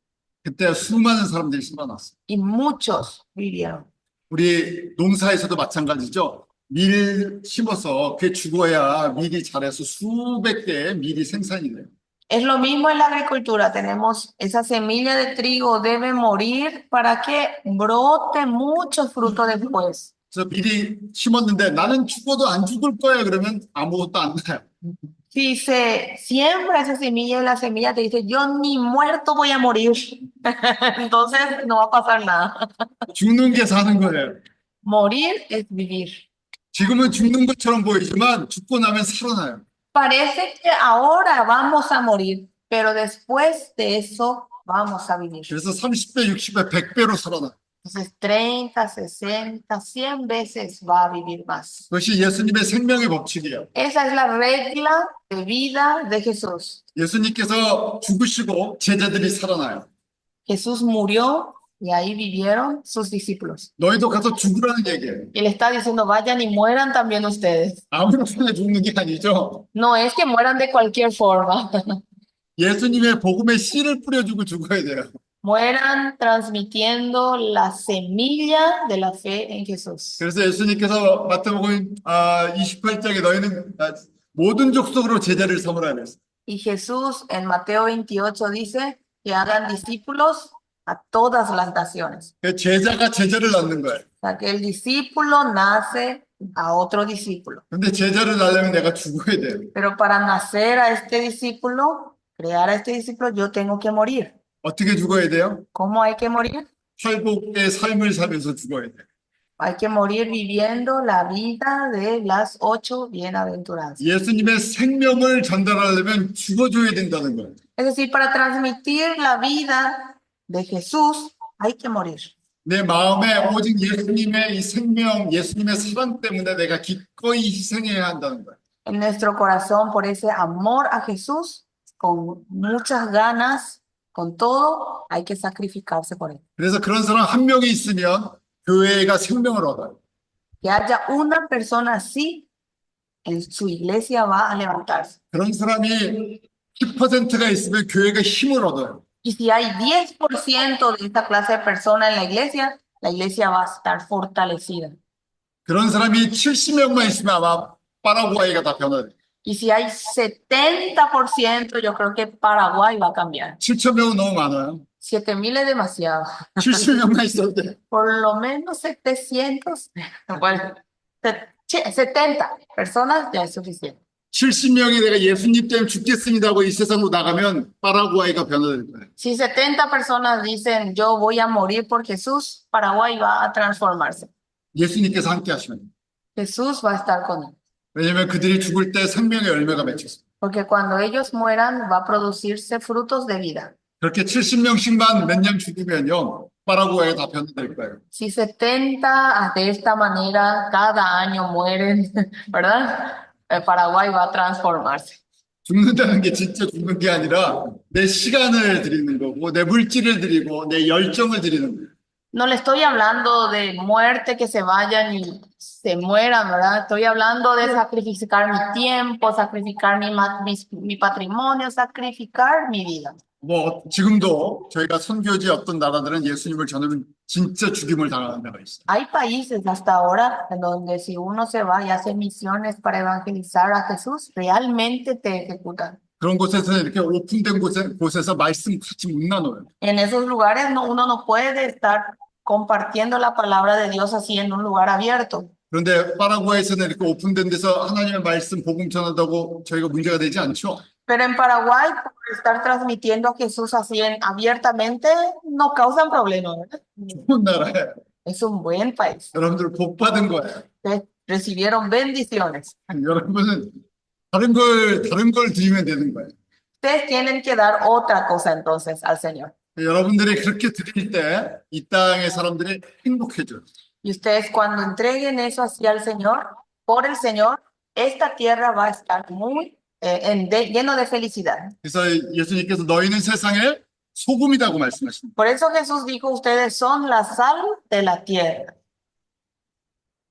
그때 수많은 사람들이 살아났어요. Y muchos vivieron. 우리 농사에서도 마찬가지죠. 밀 심어서 그게 죽어야 밀이 자라서 수백 개의 밀이 생산이 돼요. Es lo mismo en la agricultura. Tenemos esa semilla de trigo, debe morir para que brote mucho fruto después. 그래서 미리 심었는데 나는 죽어도 안 죽을 거야 그러면 아무것도 안 나요. Si se siembra esa semilla y la semilla te dice, yo ni muerto voy a morir, entonces no va a pasar nada. 죽는 게 사는 거예요. Morir es vivir. 지금은 죽는 것처럼 보이지만 죽고 나면 살아나요. Parece que ahora vamos a morir, pero después de eso vamos a vivir. 그래서 30배, 60배, 100배로 살아나요. Entonces 30, 60, 100 veces va a vivir más. 그것이 예수님의 생명의 법칙이에요. Esa es la regla de vida de Jesús. 예수님께서 죽으시고 제자들이 살아나요. Jesús murió y ahí vivieron sus discípulos. 너희도 가서 죽으라는 얘기예요. Y le está diciendo, vayan y mueran también ustedes. 아무나 죽는 게 아니죠. No es que mueran de cualquier forma. 예수님의 복음의 씨를 뿌려주고 죽어야 돼요. Mueran transmitiendo la semilla de la fe en Jesús. 그래서 예수님께서 마태복음 28장에 모든 족속으로 제자를 삼으라 그랬어요. Y Jesús en Mateo 28 dice que hagan discípulos a todas las naciones. 제자가 제자를 낳는 거예요. O sea, que el discípulo nace a otro discípulo. 근데 제자를 낳으려면 내가 죽어야 돼요. Pero para nacer a este discípulo, crear a este discípulo, yo tengo que morir. 어떻게 죽어야 돼요? ¿Cómo hay que morir? 팔복의 삶을 살면서 죽어야 돼요. Hay que morir viviendo la vida de las 8 bienaventuranzas. 예수님의 생명을 전달하려면 죽어줘야 된다는 거예요. Es decir, para transmitir la vida de Jesús, hay que morir. 내 마음에 오직 예수님의 이 생명, 예수님의 사랑 때문에 내가 기꺼이 희생해야 한다는 거예요. En nuestro corazón, por ese amor a Jesús, con muchas ganas, con todo, hay que sacrificarse por él. 그래서 그런 사람 한 명이 있으면 교회가 생명을 얻어요. Que haya una persona así, en su iglesia va a levantarse. 그런 사람이 10%가 있으면 교회가 힘을 얻어요. Y si hay 10% de esta clase de personas en la iglesia va a estar fortalecida. 그런 사람이 70명만 있으면 아마 파라과이가 다 변화돼요. Y si hay 70%, yo creo que Paraguay va a cambiar. 7,000명은 너무 많아요. 7,000 es demasiado. 70명만 있어도 돼. Por lo menos 700, bueno, 70 personas ya es suficiente. 70명이 내가 예수님 때문에 죽겠습니다 하고 이 세상으로 나가면 파라과이가 변화될 거예요. Si 70 personas dicen yo voy a morir por Jesús, Paraguay va a transformarse. 예수님께서 함께 하시면. Jesús va a estar con él. 왜냐하면 그들이 죽을 때 생명의 열매가 맺혔어요. Porque cuando ellos mueran va a producirse frutos de vida. 그렇게 70명씩만 몇 년 죽이면요. 파라과이가 다 변화될 거예요. Si 70 de esta manera cada año mueren, ¿verdad? Paraguay va a transformarse. 죽는다는 게 진짜 죽는 게 아니라 내 시간을 드리는 거고 내 물질을 드리고 내 열정을 드리는 거예요. No le estoy hablando de muerte, que se vayan y se mueran, ¿verdad? Estoy hablando de sacrificar mi tiempo, sacrificar mi patrimonio, sacrificar mi vida. 뭐 지금도 저희가 선교지 어떤 나라들은 예수님을 전하면 진짜 죽임을 당하는 데가 있어요. Hay países hasta ahora en donde si uno se va y hace misiones para evangelizar a Jesús, realmente te ejecutan. 그런 곳에서는 이렇게 오픈된 곳에서 말씀 같이 못 나눠요. En esos lugares uno no puede estar compartiendo la palabra de Dios así en un lugar abierto. 그런데 파라과이에서는 이렇게 오픈된 데서 하나님의 말씀 복음 전한다고 저희가 문제가 되지 않죠. Pero en Paraguay, por estar transmitiendo a Jesús así abiertamente, no causan problemas, ¿verdad? 좋은 나라예요. Es un buen país. 여러분들 복 받은 거예요. Ustedes recibieron bendiciones. 여러분은 다른 걸 드리면 되는 거예요. Ustedes tienen que dar otra cosa entonces al Señor. 여러분들이 그렇게 드릴 때 이 땅의 사람들이 행복해져요. Y ustedes cuando entreguen eso así al Señor, por el Señor, esta tierra va a estar muy lleno de felicidad. 그래서 예수님께서 너희는 세상의 소금이라고 말씀하십니다. Por eso Jesús dijo, ustedes son la sal de la tierra.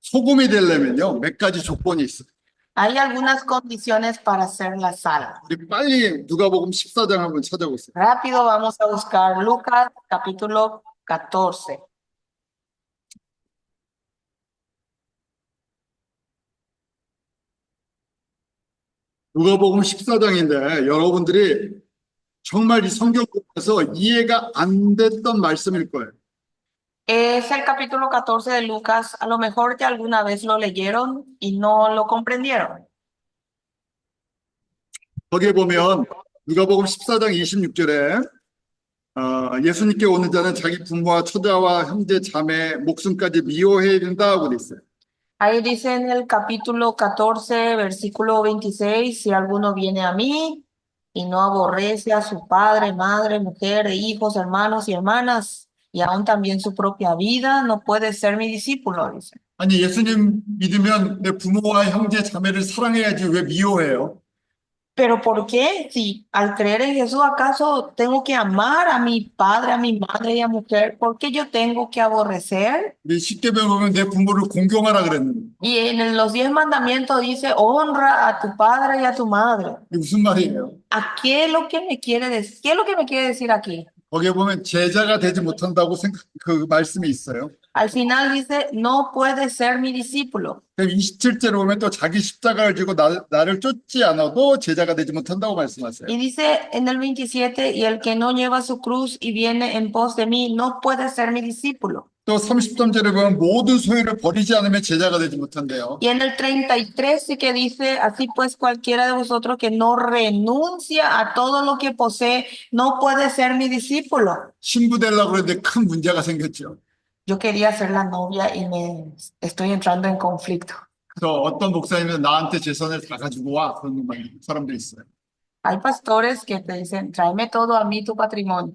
소금이 되려면요, 몇 가지 조건이 있어요. Hay algunas condiciones para hacer la sal. 우리 빨리 누가복음 14장 한번 찾아보세요. Rápido vamos a buscar Lucas capítulo 14. 누가복음 14장인데 여러분들이 정말 이 성경 보면서 이해가 안 됐던 말씀일 거예요. Es el capítulo 14 de Lucas. A lo mejor que alguna vez lo leyeron y no lo comprendieron. 거기에 보면 누가복음 14장 26절에 예수님께 오는 자는 자기 부모와 처자와 형제 자매 목숨까지 미워해야 된다고 돼 있어요. Ahí dice en el capítulo 14, versículo 26, si alguno viene a mí y no aborrece a su padre, madre, mujer, hijos, hermanos y hermanas, y aún también su propia vida, no puede ser mi discípulo, dice. 아니 예수님 믿으면 내 부모와 형제 자매를 사랑해야지 왜 미워해요? Pero ¿por qué? Si al creer en Jesús, ¿acaso tengo que amar a mi padre, a mi madre y a mujer? ¿Por qué yo tengo que aborrecer? 우리 10계명 보면 내 부모를 공경하라 그랬는데 Y en los 10 mandamientos dice, honra a tu padre y a tu madre. 이게 무슨 말이에요? ¿A qué es lo que me quiere decir? ¿Qué es lo que me quiere decir aquí? 거기에 보면 제자가 되지 못한다고 그 말씀이 있어요. Al final dice, no puedes ser mi discípulo. 27절에 보면 또 자기 십자가를 지고 나를 쫓지 않아도 제자가 되지 못한다고 말씀하세요. Y dice en el 27, y el que no lleva su cruz y viene en pos de mí, no puede ser mi discípulo. 또 33절에 보면 모든 소유를 버리지 않으면 제자가 되지 못한대요. Y en el 33 sí que dice, así pues cualquiera de vosotros que no renuncia a todo lo que posee, no puede ser mi discípulo. 신부 되려고 그러는데 큰 문제가 생겼죠. Yo quería ser la novia y me estoy entrando en conflicto. 그래서 어떤 목사님은 나한테 재산을 다 가지고 와 그런 사람도 있어요. Hay pastores que te dicen, tráeme todo a mí tu patrimonio.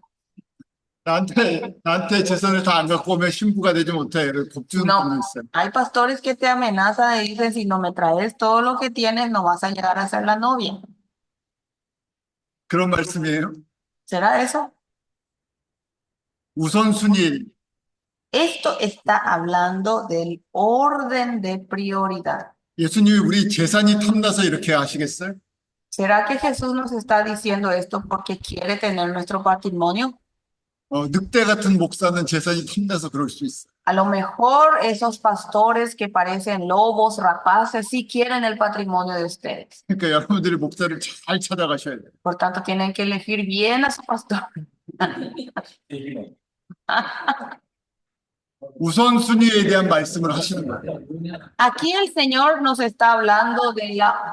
나한테 재산을 다 안 갖고 오면 신부가 되지 못해. 이렇게 겁주는 No, 분이 있어요. hay pastores que te amenazan y dicen, si no me traes todo lo que tienes, no vas a llegar a ser la novia. 그런 말씀이에요. ¿Será eso? 우선순위. Esto está hablando del orden de prioridad. 예수님이 우리 재산이 탐나서 이렇게 하시겠어요? ¿Será que Jesús nos está diciendo esto porque quiere tener nuestro patrimonio? 늑대 같은 목사는 재산이 탐나서 그럴 수 있어요. A lo mejor esos pastores que parecen lobos, rapaces, sí quieren el patrimonio de ustedes. 그러니까 여러분들이 목사를 잘 찾아가셔야 돼요. Por tanto, tienen que elegir bien a su pastor. 우선순위에 대한 말씀을 하시는 거예요. Aquí el Señor nos está hablando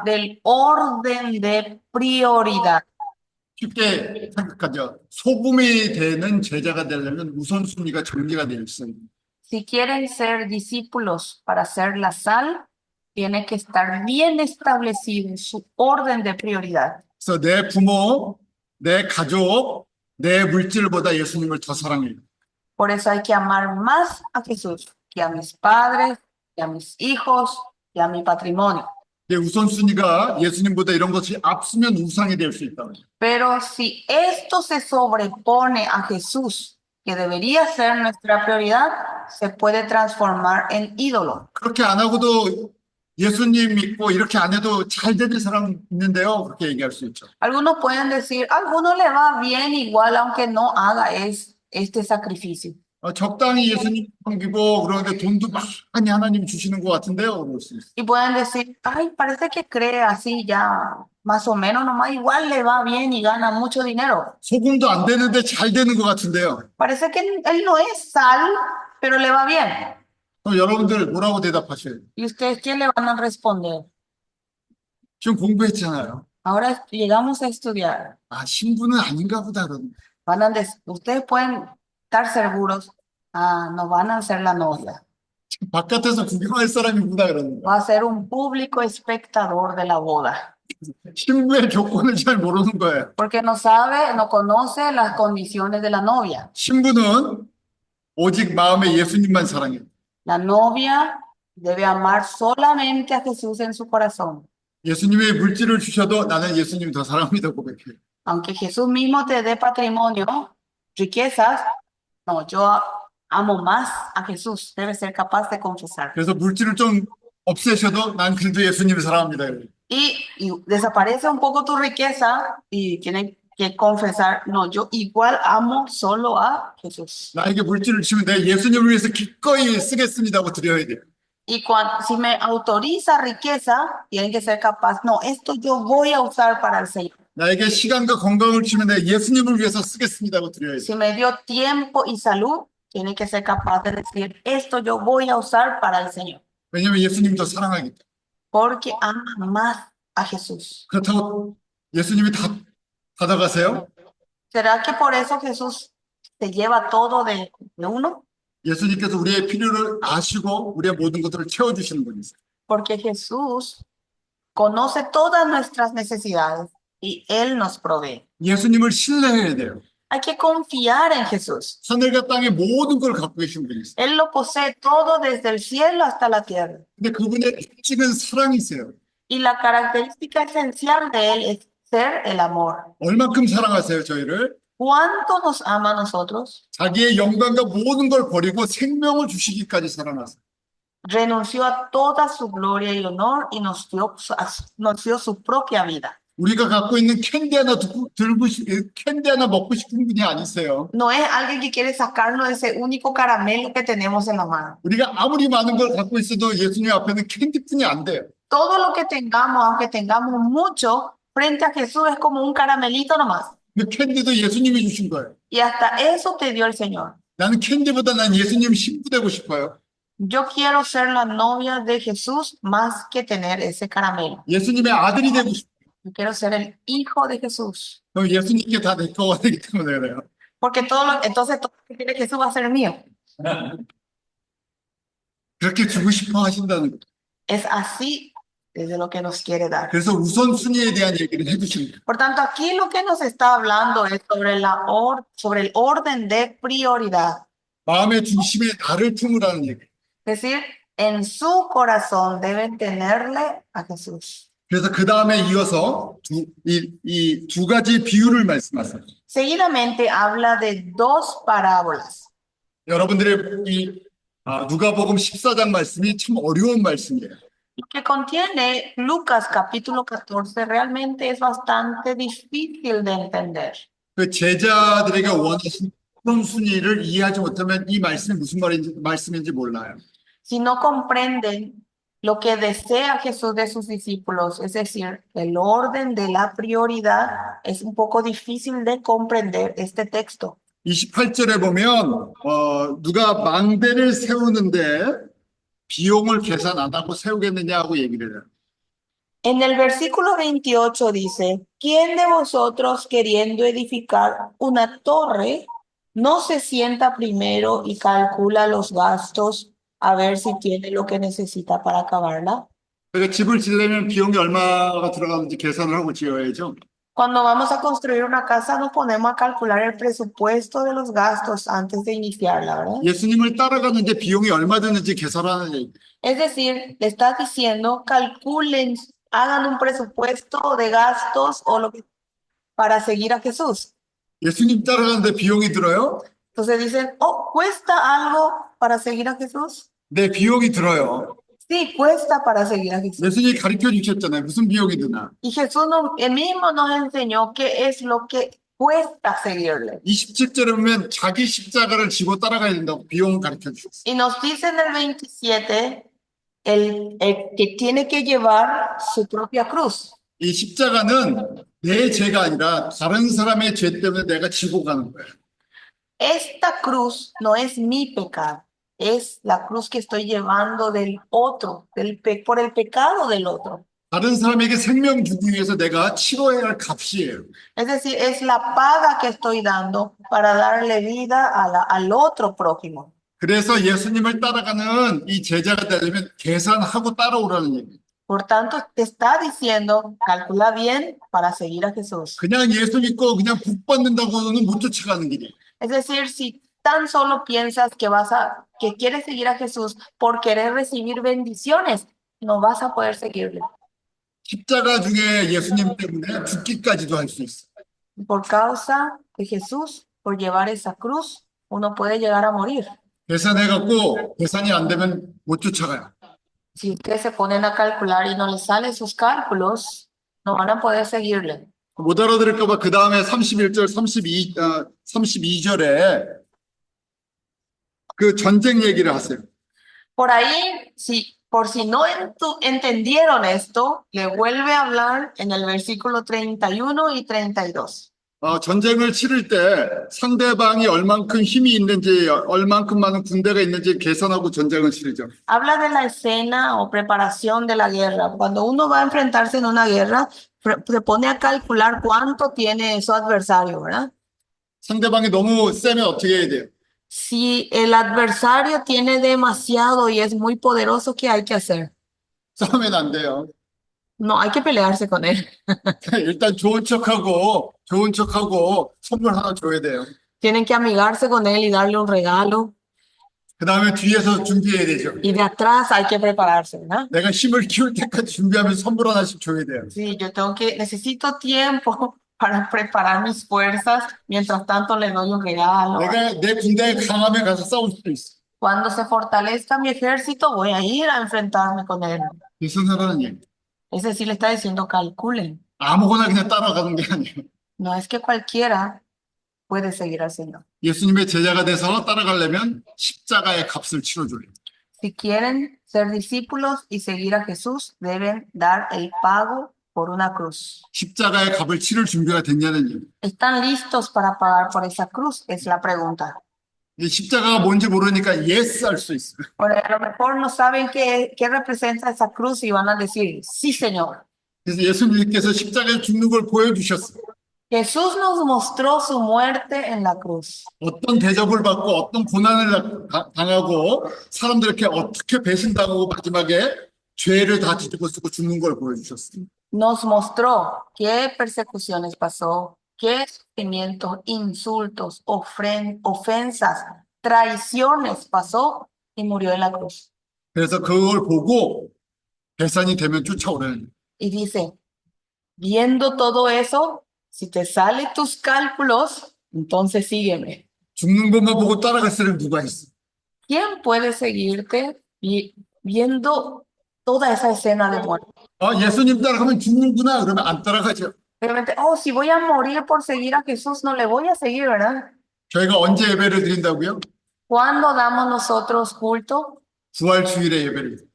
del orden de prioridad. 쉽게 생각하죠. 소금이 되는 제자가 되려면 우선순위가 정리가 되어 있어요. Si quieren ser discípulos para ser la sal, tiene que estar bien establecido su orden de prioridad. 그래서 내 부모, 내 가족, 내 물질보다 예수님을 더 사랑해요. Por eso hay que amar más a Jesús que a mis padres, que a mis hijos, que a mi patrimonio. 우선순위가 예수님보다 이런 것이 앞서면 우상이 될 수 있다. Pero si esto se sobrepone a Jesús, que debería ser nuestra prioridad, se puede transformar en ídolo. 그렇게 안 하고도 예수님 믿고 이렇게 안 해도 잘 되는 사람 있는데요. 그렇게 얘기할 수 있죠. Algunos pueden decir, a alguno le va bien igual aunque no haga este sacrificio. 적당히 예수님 섬기고 그러는데 돈도 많이 하나님 주시는 것 같은데요. 그럴 수 있어요. Y pueden decir, ay, parece que cree así ya, más o menos nomás, igual le va bien y gana mucho dinero. 소금도 안 되는데 잘 되는 것 같은데요. Parece que él no es sal, pero le va bien. 그럼 여러분들 뭐라고 대답하셔요? ¿Y ustedes qué le van a responder? 지금 공부했잖아요. Ahora llegamos a estudiar. 아, 신부는 아닌가 보다. 그러는. Ustedes pueden estar seguros, no van a ser la novia. 바깥에서 구경할 사람이구나 그러는 거야. Va a ser un público espectador de la boda. 신부의 조건을 잘 모르는 거예요. Porque no sabe, no conoce las condiciones de la novia. 신부는 오직 마음에 예수님만 사랑해요. La novia debe amar solamente a Jesús en su corazón. 예수님의 물질을 주셔도 나는 예수님 더 사랑합니다 고백해요. Aunque Jesús mismo te dé patrimonio, riquezas, no, yo amo más a Jesús. Debe ser capaz de confesar. 그래서 물질을 좀 없애셔도 난 그래도 예수님을 사랑합니다. Y desaparece un poco tu riqueza y tienen que confesar, no, yo igual amo solo a Jesús. 나에게 물질을 주면 내가 예수님을 위해서 기꺼이 쓰겠습니다 하고 드려야 돼요. Y si me autoriza riqueza, tienen que ser capaz, no, esto yo voy a usar para el Señor. 나에게 시간과 건강을 주면 내가 예수님을 위해서 쓰겠습니다 하고 드려야 돼요. Si me dio tiempo y salud, tienen que ser capaz de decir, esto yo voy a usar para el Señor. 왜냐하면 예수님 더 사랑하기 때문에. Porque ama más a Jesús. 그렇다고 예수님이 다 받아가세요? ¿Será que por eso Jesús se lleva todo de uno? 예수님께서 우리의 필요를 아시고 우리의 모든 것들을 채워주시는 분이세요. Porque Jesús conoce todas nuestras necesidades y Él nos provee. 예수님을 신뢰해야 돼요. Hay que confiar en Jesús. 하늘과 땅의 모든 걸 갖고 계신 분이세요. Él lo posee todo desde el cielo hasta la tierra. 근데 그분의 특징은 사랑이세요. Y la característica esencial de Él es ser el amor. 얼만큼 사랑하세요, 저희를? ¿Cuánto nos ama a nosotros? 자기의 영광과 모든 걸 버리고 생명을 주시기까지 사랑하세요. Renunció a toda su gloria y honor y nos dio su propia vida. 우리가 갖고 있는 캔디 하나 먹고 싶은 분이 아니세요. No es alguien que quiere sacarnos de ese único caramelo que tenemos en la mano. 우리가 아무리 많은 걸 갖고 있어도 예수님 앞에는 캔디뿐이 안 돼요. Todo lo que tengamos, aunque tengamos mucho, frente a Jesús es como un caramelito nomás. 그 캔디도 예수님이 주신 거예요. Y hasta eso te dio el Señor. 나는 캔디보다 난 예수님 신부 되고 싶어요. Yo quiero ser la novia de Jesús más que tener ese caramelo. 예수님의 아들이 되고 싶어요. Yo quiero ser el hijo de Jesús. 그럼 예수님께 다 내 거가 되기 때문에 그래요. Porque entonces todo lo que tiene Jesús va a ser mío. 그렇게 주고 싶어 하신다는 거예요. Es así desde lo que nos quiere dar. 그래서 우선순위에 대한 얘기를 해주신 거예요. Por tanto, aquí lo que nos está hablando es sobre el orden de prioridad. 마음의 중심에 나를 품으라는 얘기예요. Es decir, en su corazón deben tenerle a Jesús. 그래서 그 다음에 이어서 이 두 가지 비유를 말씀하세요. Seguidamente habla de dos parábolas. 여러분들의 이 누가복음 14장 말씀이 참 어려운 말씀이에요. Lo que contiene Lucas capítulo 14 realmente es bastante difícil de entender. 그 제자들에게 원하신 우선순위를 이해하지 못하면 이 말씀이 무슨 말씀인지 몰라요. Si no comprenden lo que desea Jesús de sus discípulos, es decir, el orden de la prioridad, es un poco difícil de comprender este texto. 28절에 보면 누가 망대를 세우는데 비용을 계산 안 하고 세우겠느냐고 얘기를 해요. En el versículo 28 dice, ¿quién de vosotros queriendo edificar una torre no se sienta primero y calcula los gastos a ver si tiene lo que necesita para acabarla? 그러니까 집을 지으려면 비용이 얼마가 들어가는지 계산을 하고 지어야죠. Cuando vamos a construir una casa nos ponemos a calcular el presupuesto de los gastos antes de iniciarla, ¿verdad? 예수님을 따라가는데 비용이 얼마 드는지 계산하는 얘기. Es decir, le estás diciendo, calculen, hagan un presupuesto de gastos o lo que para seguir a Jesús. 예수님 따라가는데 비용이 들어요? Entonces dicen, oh, ¿cuesta algo para seguir a Jesús? 네, 비용이 들어요. Sí, cuesta para seguir a Jesús. 예수님이 가르쳐 주셨잖아요. 무슨 비용이 드나. Y Jesús él mismo nos enseñó qué es lo que cuesta seguirle. 27절에 보면 자기 십자가를 지고 따라가야 된다고 비용을 가르쳐 주셨어요. Y nos dice en el 27, el que tiene que llevar su propia cruz. 이 십자가는 내 죄가 아니라 다른 사람의 죄 때문에 내가 지고 가는 거예요. Esta cruz no es mi pecado, es la cruz que estoy llevando del otro, por el pecado del otro. 다른 사람에게 생명 주기 위해서 내가 치러야 할 값이에요. Es decir, es la paga que estoy dando para darle vida al otro prójimo. 그래서 예수님을 따라가는 이 제자가 되려면 계산하고 따라오라는 얘기예요. Por tanto, te está diciendo, calcula bien para seguir a Jesús. 그냥 예수 믿고 그냥 복 받는다고는 못 쫓아가는 길이에요. Es decir, si tan solo piensas que quieres seguir a Jesús por querer recibir bendiciones, no vas a poder seguirle. 십자가 중에 예수님 때문에 죽기까지도 할 수 있어요. Por causa de Jesús, por llevar esa cruz, uno puede llegar a morir. 계산해갖고 계산이 안 되면 못 쫓아가요. Si ustedes se ponen a calcular y no les salen sus cálculos, no van a poder seguirle. 못 알아들을까 봐 그 다음에 31절, 32절에 그 전쟁 얘기를 하세요. Por ahí, por si no entendieron esto, le vuelve a hablar en el versículo 31 y 32. 전쟁을 치를 때 상대방이 얼만큼 힘이 있는지, 얼만큼 많은 군대가 있는지 계산하고 전쟁을 치르죠. Habla de la escena o preparación de la guerra. Cuando uno va a enfrentarse en una guerra, se pone a calcular cuánto tiene su adversario, ¿verdad? 상대방이 너무 세면 어떻게 해야 돼요? Si el adversario tiene demasiado y es muy poderoso, ¿qué hay que hacer? 싸우면 안 돼요. No hay que pelearse con él. 일단 좋은 척하고 선물 하나 줘야 돼요. Tienen que amigarse con él y darle un regalo. 그 다음에 뒤에서 준비해야 되죠. Y de atrás hay que prepararse, ¿verdad? 내가 힘을 키울 때까지 준비하면서 선물 하나씩 줘야 돼요. Sí, necesito tiempo para preparar mis fuerzas. Mientras tanto le doy un regalo. 내가 내 군대에 강하면 가서 싸울 수도 있어. Cuando se fortalezca mi ejército, voy a ir a enfrentarme con él. 계산하라는 얘기. Es decir, le está diciendo, calculen. 아무거나 그냥 따라가는 게 아니에요. No es que cualquiera puede seguir al Señor. 예수님의 제자가 돼서 따라가려면 십자가의 값을 치러줘요. Si quieren ser discípulos y seguir a Jesús, deben dar el pago por una cruz. 십자가의 값을 치를 준비가 됐냐는 얘기예요. ¿Están listos para pagar por esa cruz? Es la pregunta. 이 십자가가 뭔지 모르니까 예스 할 수 있어요. Porque a lo mejor no saben qué representa esa cruz y van a decir, sí, Señor. 그래서 예수님께서 십자가에 죽는 걸 보여주셨어요. Jesús nos mostró su muerte en la cruz. 어떤 대접을 받고 어떤 고난을 당하고 사람들에게 어떻게 배신당하고 마지막에 죄를 다 뒤집어 쓰고 죽는 걸 보여주셨어요. Nos mostró qué persecuciones pasó, qué sufrimientos, insultos, ofensas, traiciones pasó y murió en la cruz. 그래서 그걸 보고 계산이 되면 쫓아오라는. Y dice, viendo todo eso, si te salen tus cálculos, entonces sígueme. 죽는 것만 보고 따라갈 사람이 누가 있어? ¿Quién puede seguirte viendo toda esa escena de muerte? 아, 예수님 따라가면 죽는구나. 그러면 안 따라가죠. Realmente, oh, si voy a morir por seguir a Jesús, no le voy a seguir, ¿verdad? 저희가 언제 예배를 드린다고요? ¿Cuándo damos nosotros culto? 부활 주일에 예배를 드려요.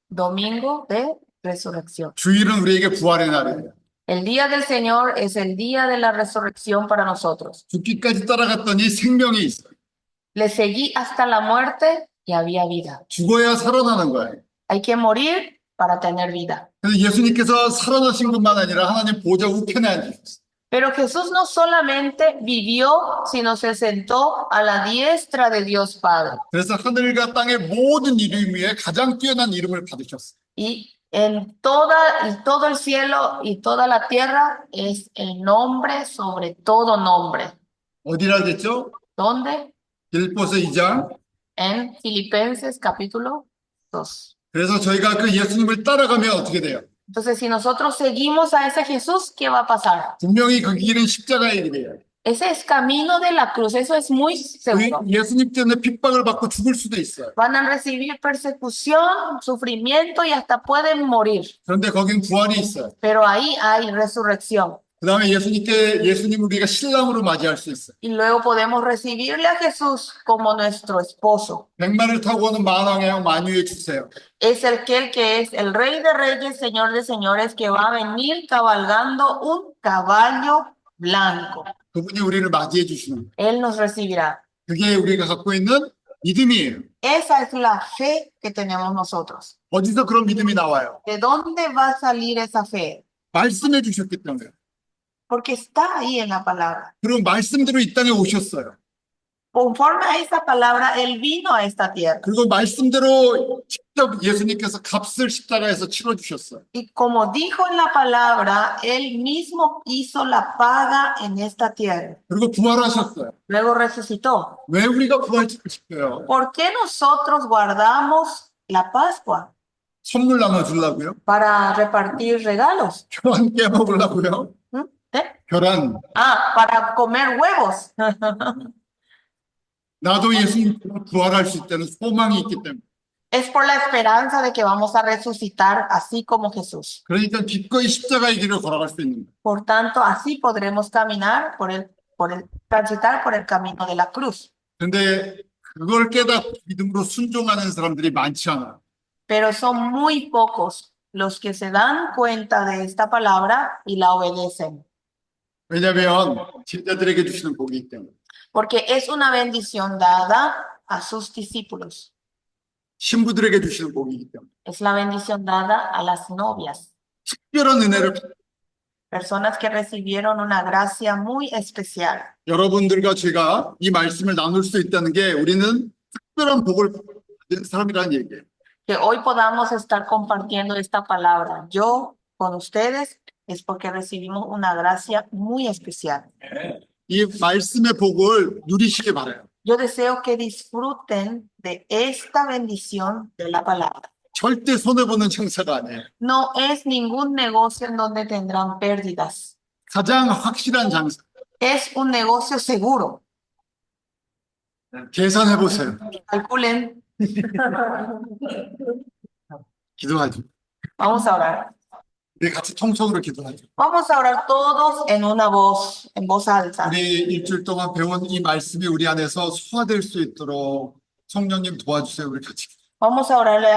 Domingo de resurrección. 주일은 우리에게 부활의 날이에요. El día del Señor es el día de la resurrección para nosotros. 죽기까지 따라갔더니 생명이 있어요. Le seguí hasta la muerte y había vida. 죽어야 살아나는 거예요. Hay que morir para tener vida. 그래서 예수님께서 살아나신 것만 아니라 하나님 보좌 우편에 앉으셨어요. Pero Jesús no solamente vivió, sino se sentó a la diestra de Dios Padre. 그래서 하늘과 땅의 모든 이름 위에 가장 뛰어난 이름을 받으셨어요. Y en todo el cielo y toda la tierra es el nombre sobre todo nombre. 어디라 됐죠? ¿Dónde? 빌보서 2장. En Filipenses capítulo 2. 그래서 저희가 그 예수님을 따라가면 어떻게 돼요? Entonces, si nosotros seguimos a ese Jesús, ¿qué va a pasar? 분명히 그 길은 십자가의 길이에요. Ese es camino de la cruz, eso es muy seguro. 그 예수님 때문에 핍박을 받고 죽을 수도 있어요. Van a recibir persecución, sufrimiento y hasta pueden morir. 그런데 거긴 부활이 있어요. Pero ahí hay resurrección. 그 다음에 예수님을 우리가 신랑으로 맞이할 수 있어요. Y luego podemos recibirle a Jesús como nuestro esposo. 백마를 타고 오는 만왕의 만유의 주세요. Es aquel que es el Rey de Reyes, Señor de Señores, que va a venir cabalgando un caballo blanco. 그분이 우리를 맞이해 주시는 거예요. Él nos recibirá. 그게 우리가 갖고 있는 믿음이에요. Esa es la fe que tenemos nosotros. 어디서 그런 믿음이 나와요? ¿De dónde va a salir esa fe? 말씀해 주셨기 때문에. Porque está ahí en la palabra. 그리고 말씀대로 이 땅에 오셨어요. Conforme a esa palabra, Él vino a esta tierra. 그리고 말씀대로 직접 예수님께서 값을 십자가에서 치러주셨어요. Y como dijo en la palabra, Él mismo hizo la paga en esta tierra. 그리고 부활하셨어요. Luego resucitó. 왜 우리가 부활시키고 싶어요? ¿Por qué nosotros guardamos la Pascua? 선물 나눠주려고요? Para repartir regalos. 교환 깨먹으려고요? ¿Mm? ¿Eh? 교란. Para comer huevos. 나도 예수님 부활할 수 있다는 소망이 있기 때문에. Es por la esperanza de que vamos a resucitar así como Jesús. 그러니까 기꺼이 십자가의 길을 걸어갈 수 있는 거예요. Por tanto, así podremos caminar transitar por el camino de la cruz. 근데 그걸 깨닫고 믿음으로 순종하는 사람들이 많지 않아요. Pero son muy pocos los que se dan cuenta de esta palabra y la obedecen. 왜냐하면 제자들에게 주시는 복이기 때문에. Porque es una bendición dada a sus discípulos. 신부들에게 주시는 복이기 때문에. Es la bendición dada a las novias. 특별한 은혜를 Personas que recibieron una gracia muy especial. 여러분들과 제가 이 말씀을 나눌 수 있다는 게 우리는 특별한 복을 받은 사람이라는 얘기예요. Que hoy podamos estar compartiendo esta palabra, yo con ustedes, es porque recibimos una gracia muy especial. 이 말씀의 복을 누리시길 바라요. Yo deseo que disfruten de esta bendición de la palabra. 절대 손해보는 장사가 아니에요. No es ningún negocio en donde tendrán pérdidas. 가장 확실한 장사. Es un negocio seguro. 계산해 보세요. Calculen. 기도하죠. Vamos a orar. 우리 같이 통성으로 기도하죠. Vamos a orar todos en voz alta. 우리 일주일 동안 배운 이 말씀이 우리 안에서 소화될 수 있도록 성령님 도와주세요. 우리 같이. Vamos a orarle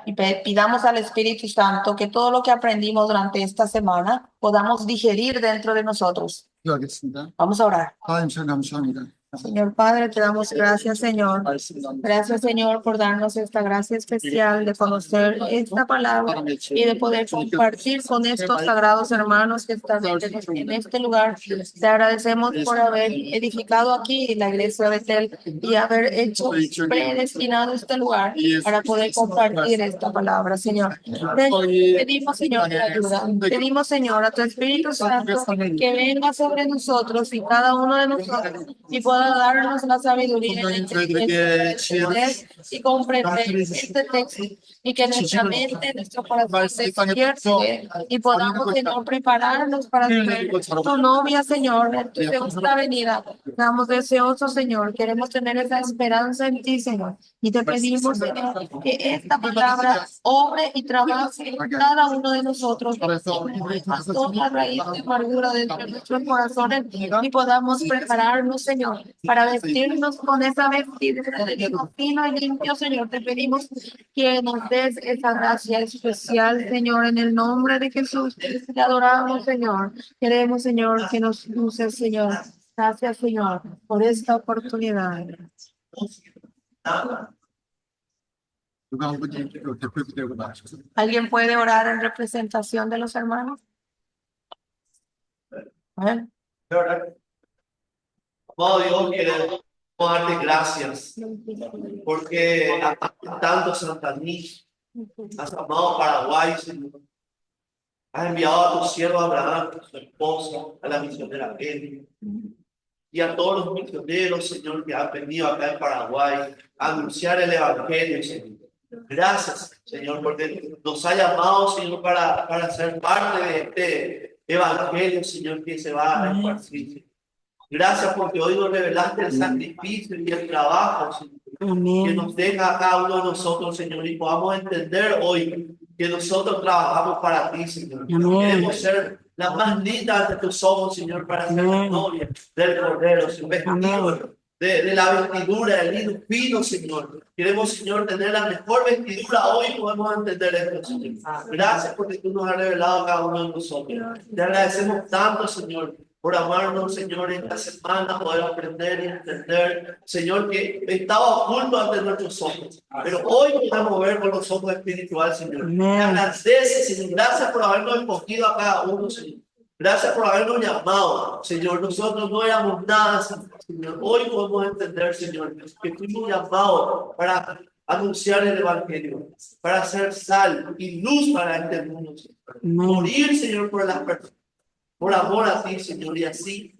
y pidamos al Espíritu Santo que todo lo que aprendimos durante esta semana podamos digerir dentro de nosotros. 기도하겠습니다. Vamos a orar. 하나님 참 감사합니다. Señor Padre, te damos gracias, Señor. 말씀 나누고 Gracias, Señor, por darnos esta gracia especial de conocer esta palabra y de poder compartir con estos sagrados hermanos que están en este lugar. Te agradecemos por haber edificado aquí la iglesia de Betel y haber hecho predestinado este lugar para poder compartir esta palabra, Señor. Pedimos, Señor, tu ayuda. Pedimos, Señor, a tu Espíritu Santo que venga sobre nosotros y cada uno de nosotros y pueda darnos la sabiduría y comprender este texto y que nuestra mente, nuestro corazón se despierte y podamos, Señor, prepararnos para ser tu novia, Señor, en tu segunda venida. Estamos deseosos, Señor, queremos tener esa esperanza en ti, Señor, y te pedimos, Señor, que esta palabra obre y trabaje en cada uno de nosotros, toda raíz de amargura dentro de nuestros corazones y podamos prepararnos, Señor, para vestirnos con esa vestidura de lino fino y limpio, Señor. Te pedimos que nos des esa gracia especial, Señor, en el nombre de Jesús. Te adoramos, Señor. Queremos, Señor, que nos uses, Señor. Gracias, Señor, por esta oportunidad. 누가 한 분이 대표 기도하고 나오셔서 ¿Alguien puede orar en representación de los hermanos? A ver. Amado Dios, queremos darte gracias porque amaste tanto Santa Cruz, has amado Paraguay, Señor. Has enviado a tu siervo Abraham, a su esposa, a la misionera Kelly y a todos los misioneros, Señor, que han venido acá en Paraguay a anunciar el Evangelio, Señor. Gracias, Señor, porque nos ha llamado, Señor, para ser parte de este Evangelio, Señor, que se va a esparcir. Gracias porque hoy nos revelaste el sacrificio y el trabajo, Señor, que nos deja a cada uno de nosotros, Señor, y podamos entender hoy que nosotros trabajamos para ti, Señor. Queremos ser las más lindas de tus ojos, Señor, para ser la novia del Cordero, Señor, vestido de la vestidura, del lino fino, Señor. Queremos, Señor, tener la mejor vestidura. Hoy podemos entender esto, Señor. Gracias porque tú nos has revelado a cada uno de nosotros. Te agradecemos tanto, Señor, por amarnos, Señor, esta semana, poder aprender y entender, Señor, que estaba oculto ante nuestros ojos, pero hoy podemos ver con los ojos espirituales, Señor. Te agradece, Señor, gracias por habernos escogido a cada uno, Señor. Gracias por habernos llamado, Señor. Nosotros no éramos nada, Señor. Hoy podemos entender, Señor, que fuimos llamados para anunciar el Evangelio, para ser sal y luz para este mundo, Señor. Morir, Señor, por las personas, por amor a ti, Señor, y así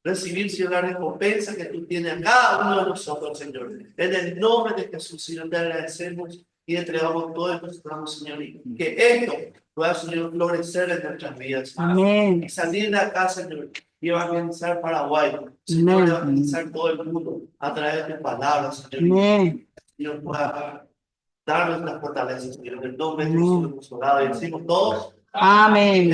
recibir, Señor, la recompensa que tú tienes a cada uno de nosotros, Señor. En el nombre de Jesús, Señor, te agradecemos y entregamos todo y mostramos, Señor, y que esto pueda, Señor, florecer en nuestras vidas. Amén. Y salir de acá, Señor, y evangelizar Paraguay, Señor, evangelizar todo el mundo a través de palabras, Señor. Amén. Señor, pueda darnos la fortaleza, Señor, en el nombre de Jesús hemos orado y decimos todos. Amén.